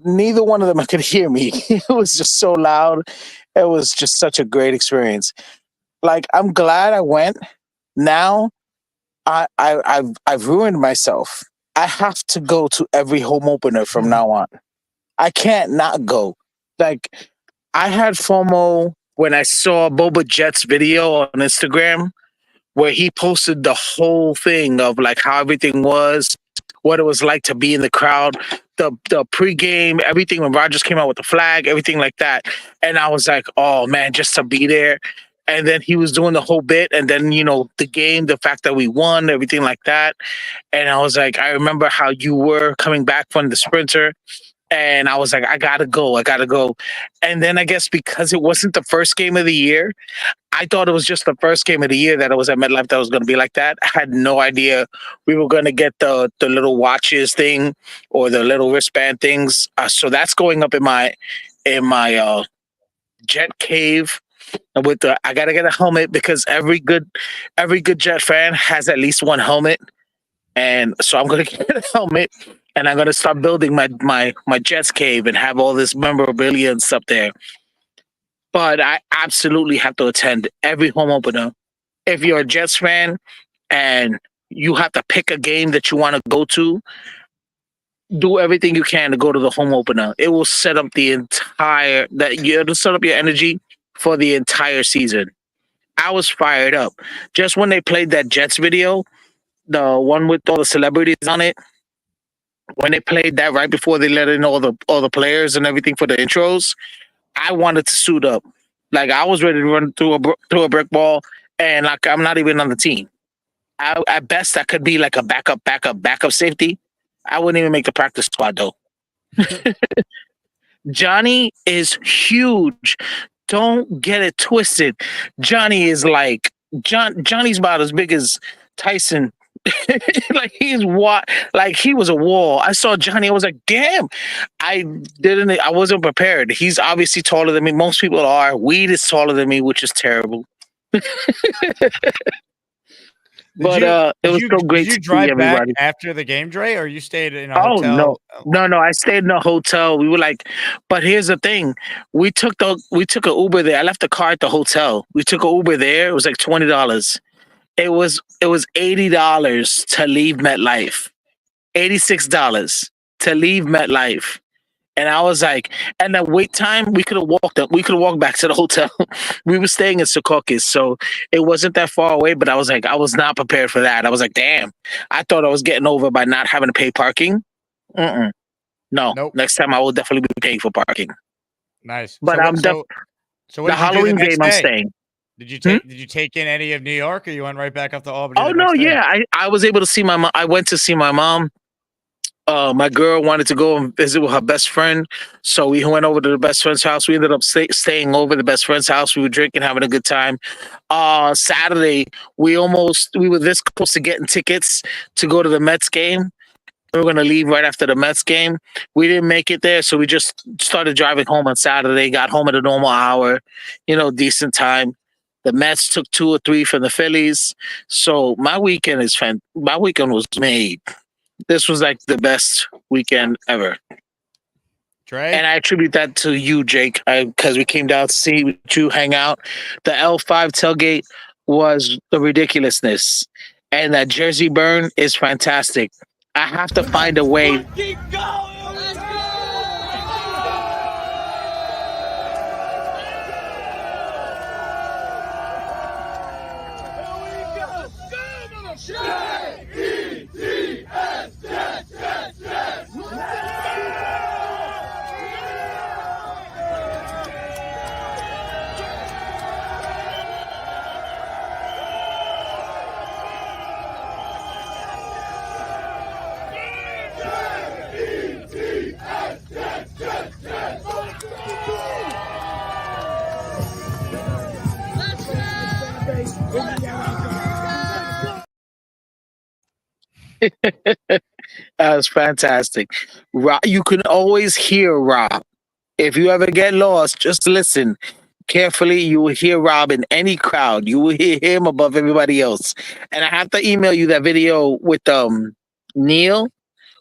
neither one of them could hear me. It was just so loud. It was just such a great experience. Like, I'm glad I went. Now, I've ruined myself. I have to go to every home opener from now on. I can't not go. Like, I had FOMO when I saw Boba Jett's video on Instagram where he posted the whole thing of like how everything was, what it was like to be in the crowd, the pregame, everything when Rodgers came out with the flag, everything like that. And I was like, oh man, just to be there. And then he was doing the whole bit. And then, the game, the fact that we won, everything like that. And I was like, I remember how you were coming back from the sprinter. And I was like, I gotta go. And then I guess because it wasn't the first game of the year, I thought it was just the first game of the year that it was at MetLife that was going to be like that. I had no idea we were going to get the little watches thing or the little wristband things. So that's going up in my Jet cave. With I gotta get a helmet because every good Jet fan has at least one helmet, and so I'm gonna get a helmet. And I'm going to start building my Jets cave and have all this memorabilia and stuff there. But I absolutely have to attend every home opener. If you're a Jets fan and you have to pick a game that you want to go to, do everything you can to go to the home opener. It will set up it'll set up your energy for the entire season. I was fired up. Just when they played that Jets video, the one with all the celebrities on it, when they played that right before they let in all the players and everything for the intros, I wanted to suit up. Like I was ready to run through a brick wall, and like I'm not even on the team. At best, I could be like a backup safety. I wouldn't even make the practice squad though. Johnny is huge. Don't get it twisted. Johnny is like Johnny's about as big as Tyson. Like he was a wall. I saw Johnny. I was like, damn. I wasn't prepared. He's obviously taller than me. Most people are. Weed is taller than me, which is terrible. But it was so great to see everybody. Did you drive back after the game, Dre, or you stayed in a hotel? No. I stayed in a hotel. We were like, but here's the thing: we took an Uber there. I left the car at the hotel. We took an Uber there. It was like $20. It was $80 to leave MetLife, $86 to leave MetLife, and I was like, and the wait time we could have walked up. We could have walked back to the hotel. We were staying in Secaucus, so it wasn't that far away. But I was like, I was not prepared for that. I was like, damn, I thought I was getting over by not having to pay parking. No, nope. Next time I will definitely be paying for parking. Nice, but so the Halloween game I'm staying. Did you take in any of New York, or you went right back up to Albany? Oh no, yeah, I was able to see my mom. I went to see my mom. My girl wanted to go and visit with her best friend, so we went over to the best friend's house. We ended up staying over the best friend's house. We were drinking, having a good time. Saturday, we were this close to getting tickets to go to the Mets game. we were going to leave right after the Mets game. We didn't make it there, so we just started driving home on Saturday, got home at a normal hour, decent time. The Mets took 2 or 3 from the Phillies. So my weekend was made. This was like the best weekend ever. Trey? And I attribute that to you, Jake, because we came down to see you hang out. The L5 tailgate was the ridiculousness. And that jersey burn is fantastic. I have to find a way. Keep going! Let's go! That was fantastic. Rob, you can always hear Rob. If you ever get lost, just listen carefully. You will hear Rob in any crowd. You will hear him above everybody else. And I have to email you that video with Neil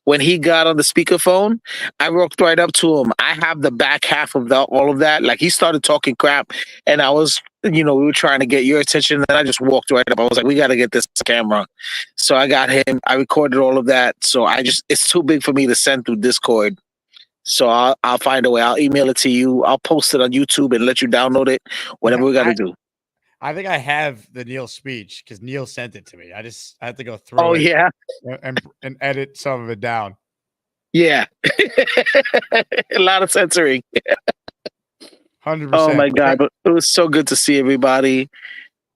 when he got on the speakerphone. I walked right up to him. I have the back half of all of that. Like, he started talking crap, and I was, we were trying to get your attention, and I just walked right up. I was like, we got to get this camera. So I got him. I recorded all of that. So it's too big for me to send through Discord. So I'll find a way. I'll email it to you. I'll post it on YouTube and let you download it. Whatever we got to do. I think I have the Neil speech because Neil sent it to me. I have to go through it. Yeah. And edit some of it down. Yeah. A lot of censoring. 100%. Oh my God. But it was so good to see everybody.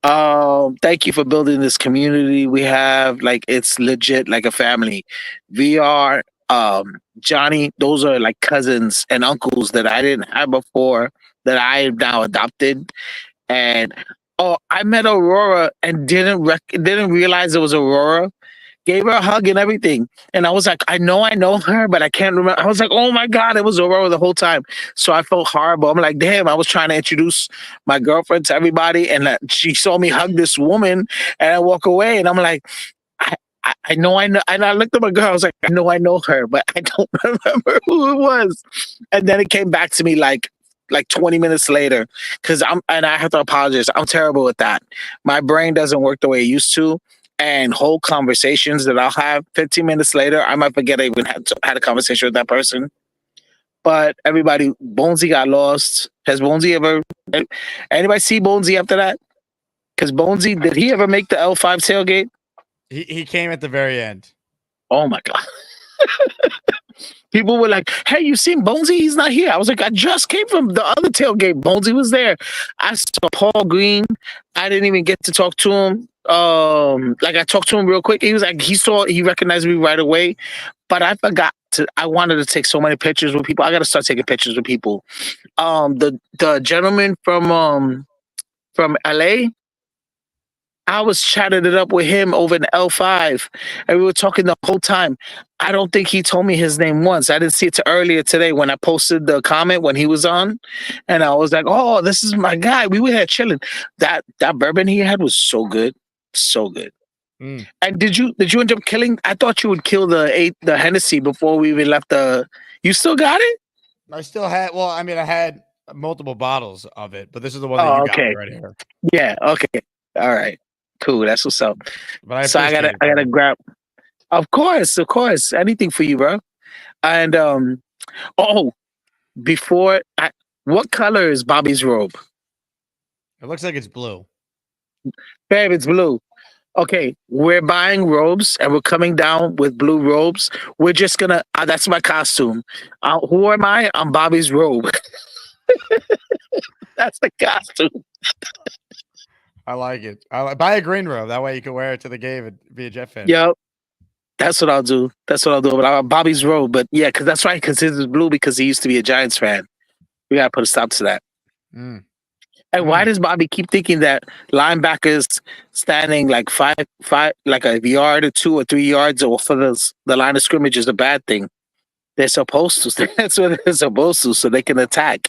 Thank you for building this community we have. Like, it's legit like a family. VR, Johnny, those are like cousins and uncles that I didn't have before that I have now adopted. And I met Aurora and didn't realize it was Aurora. Gave her a hug and everything. And I was like, I know her, but I can't remember. I was like, oh my God, it was Aurora the whole time. So I felt horrible. I'm like, damn, I was trying to introduce my girlfriend to everybody. And she saw me hug this woman and I walk away. And I'm like, I know. And I looked at my girl. I was like, I know her, but I don't remember who it was. And then it came back to me like 20 minutes later, and I have to apologize. I'm terrible at that. My brain doesn't work the way it used to. And whole conversations that I'll have 15 minutes later, I might forget I even had a conversation with that person. But everybody, Bonesy got lost. Has Bonesy anybody see Bonesy after that? Because Bonesy, did he ever make the L5 tailgate? He came at the very end. Oh my God. People were like, hey, you seen Bonesy? He's not here. I was like, I just came from the other tailgate. Bonesy was there. I saw Paul Green. I didn't even get to talk to him. I talked to him real quick. He was like, he recognized me right away. But I wanted to take so many pictures with people. I got to start taking pictures with people. The gentleman from LA, I was chatting it up with him over in L5, and we were talking the whole time. I don't think he told me his name once. I didn't see it till earlier today when I posted the comment when he was on, and I was like, "Oh, this is my guy." We were here chilling. That bourbon he had was so good, so good. And did you end up killing? I thought you would kill the Hennessy before we even left the. You still got it? I still had. Well, I mean, I had multiple bottles of it, but this is the one that you got right here. Yeah. Okay. All right. Cool. That's what's up. But I gotta grab. Of course. Anything for you, bro. And what color is Bobby's robe? It looks like it's blue. Babe, it's blue. Okay, we're buying robes and we're coming down with blue robes. We're just gonna. That's my costume. Who am I? I'm Bobby's robe. That's the costume. I like it. Buy a green robe. That way you can wear it to the game and be a Jet fan. Yep. That's what I'll do. But I'm Bobby's robe. But yeah, because that's right. Because his is blue because he used to be a Giants fan. We got to put a stop to that. And why does Bobby keep thinking that linebackers standing like five, like a yard or 2 or 3 yards off of the line of scrimmage is a bad thing? They're supposed to. That's what they're supposed to, so they can attack.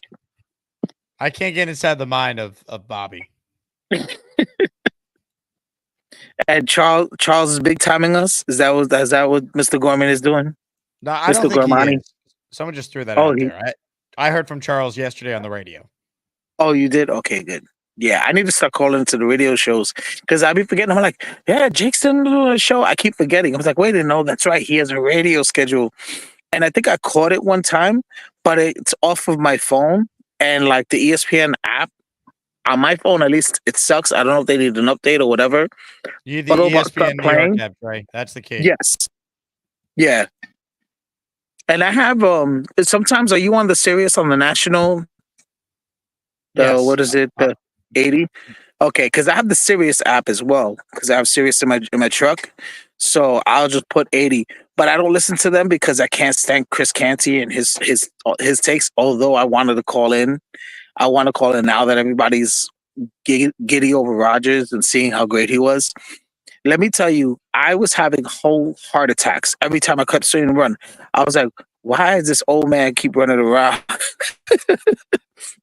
I can't get inside the mind of Bobby. And Charles is big timing us. Is that what Mr. Gorman is doing? No, I don't Mr. think he Gormani? is. Someone just threw that Oh, out there. I heard from Charles yesterday on the radio. Oh, you did? Okay, good. Yeah, I need to start calling into the radio shows because I be forgetting. I'm like, yeah, Jake's in the show. I keep forgetting. I was like, wait, no, that's right. He has a radio schedule. And I think I caught it one time, but it's off of my phone. And like the ESPN app on my phone, at least it sucks. I don't know if they need an update or whatever. You the ESPN New York app, right? That's the key. Yes. Yeah. And I have sometimes are you on the Sirius on the national? Yes. What is it? The 80? Okay, because I have the Sirius app as well, because I have Sirius in my truck. So I'll just put 80. But I don't listen to them because I can't stand Chris Canty and his takes, although I wanted to call in. I want to call in now that everybody's giddy over Rodgers and seeing how great he was. Let me tell you, I was having whole heart attacks every time I kept seeing him run. I was like, why does this old man keep running around?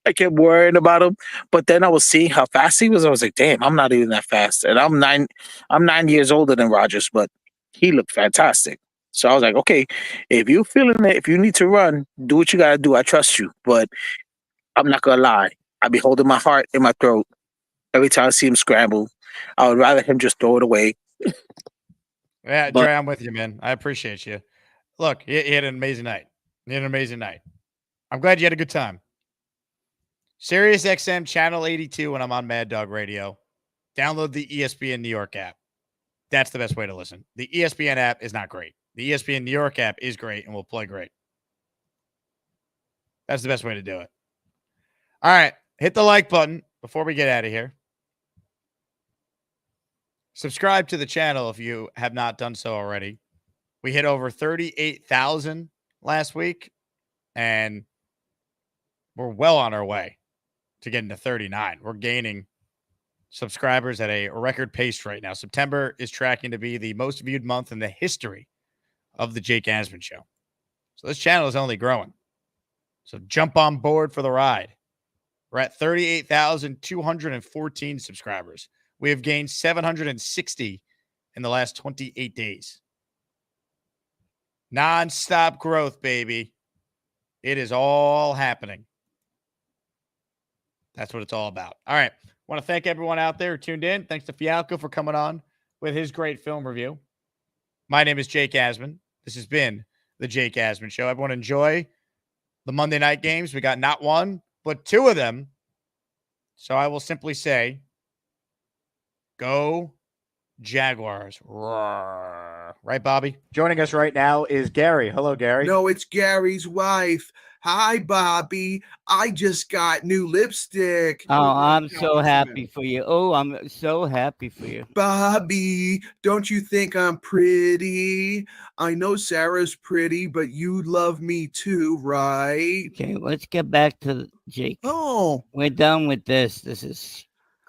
I kept worrying about him. But then I was seeing how fast he was. I was like, damn, I'm not even that fast. And I'm 9 years older than Rodgers, but he looked fantastic. So I was like, okay, if you're feeling it, if you need to run, do what you got to do. I trust you. But I'm not going to lie. I be holding my heart in my throat every time I see him scramble. I would rather him just throw it away. Yeah, Dre, I'm with you, man. I appreciate you. Look, he had an amazing night. I'm glad you had a good time. Sirius XM Channel 82 when I'm on Mad Dog Radio. Download the ESPN New York app. That's the best way to listen. The ESPN app is not great. The ESPN New York app is great and will play great. That's the best way to do it. All right. Hit the like button before we get out of here. Subscribe to the channel if you have not done so already. We hit over 38,000 last week, and we're well on our way to getting to 39. We're gaining subscribers at a record pace right now. September is tracking to be the most viewed month in the history of the Jake Asman Show. So this channel is only growing. So jump on board for the ride. We're at 38,214 subscribers. We have gained 760 in the last 28 days. Non-stop growth, baby. It is all happening. That's what it's all about. All right. I want to thank everyone out there who tuned in. Thanks to Fialkow for coming on with his great film review. My name is Jake Asman. This has been the Jake Asman Show. Everyone enjoy the Monday night games. We got not one, but two of them. So I will simply say, go Jaguars. Roar. Right, Bobby? Joining us right now is Gary. Hello, Gary. No, it's Gary's wife. Hi, Bobby. I just got new lipstick. Oh, I'm so happy for you. Oh, I'm so happy for you. Bobby, don't you think I'm pretty? I know Sarah's pretty, but you love me too, right? Okay, let's get back to Jake. Oh. We're done with this. This is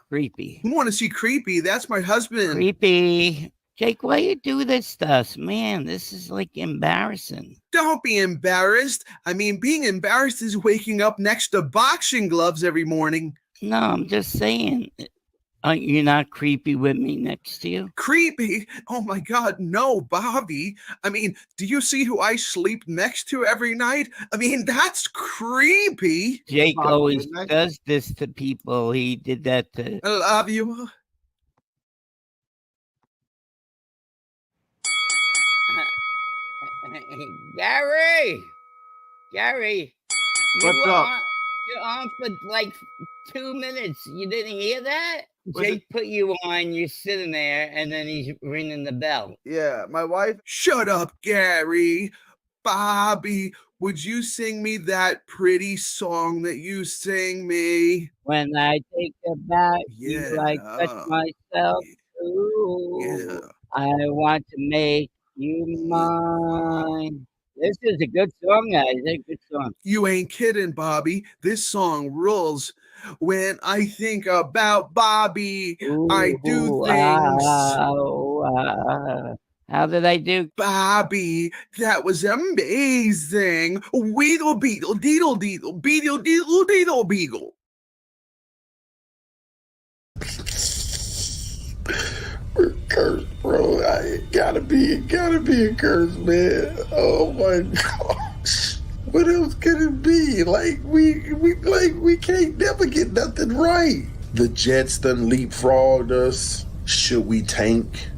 creepy. You want to see creepy? That's my husband. Creepy. Jake, why you do this to us? Man, this is like embarrassing. Don't be embarrassed. I mean, being embarrassed is waking up next to boxing gloves every morning. No, I'm just saying. You're not creepy with me next to you? Creepy? Oh my God, no, Bobby. I mean, do you see who I sleep next to every night? I mean, that's creepy. Jake always does this to people. He did that to... I love you. Gary, What's up? You're on for like 2 minutes. You didn't hear that? Jake put you on. You're sitting there, and then he's ringing the bell. Yeah, my wife. Shut up, Gary. Bobby, would you sing me that pretty song that you sing me? When I take it back, you like touch myself. Ooh, yeah. I want to make you mine. This is a good song, guys. It's a good song. You ain't kidding, Bobby. This song rules. When I think about Bobby, I do Ooh, things. How did I do? Bobby, that was amazing. Weedle beetle, deedle deedle, beedle deedle deedle beagle. We're cursed, bro. It gotta be a curse, man. Oh my gosh. What else could it be? Like we can't never get nothing right. The Jets done leapfrogged us. Should we tank?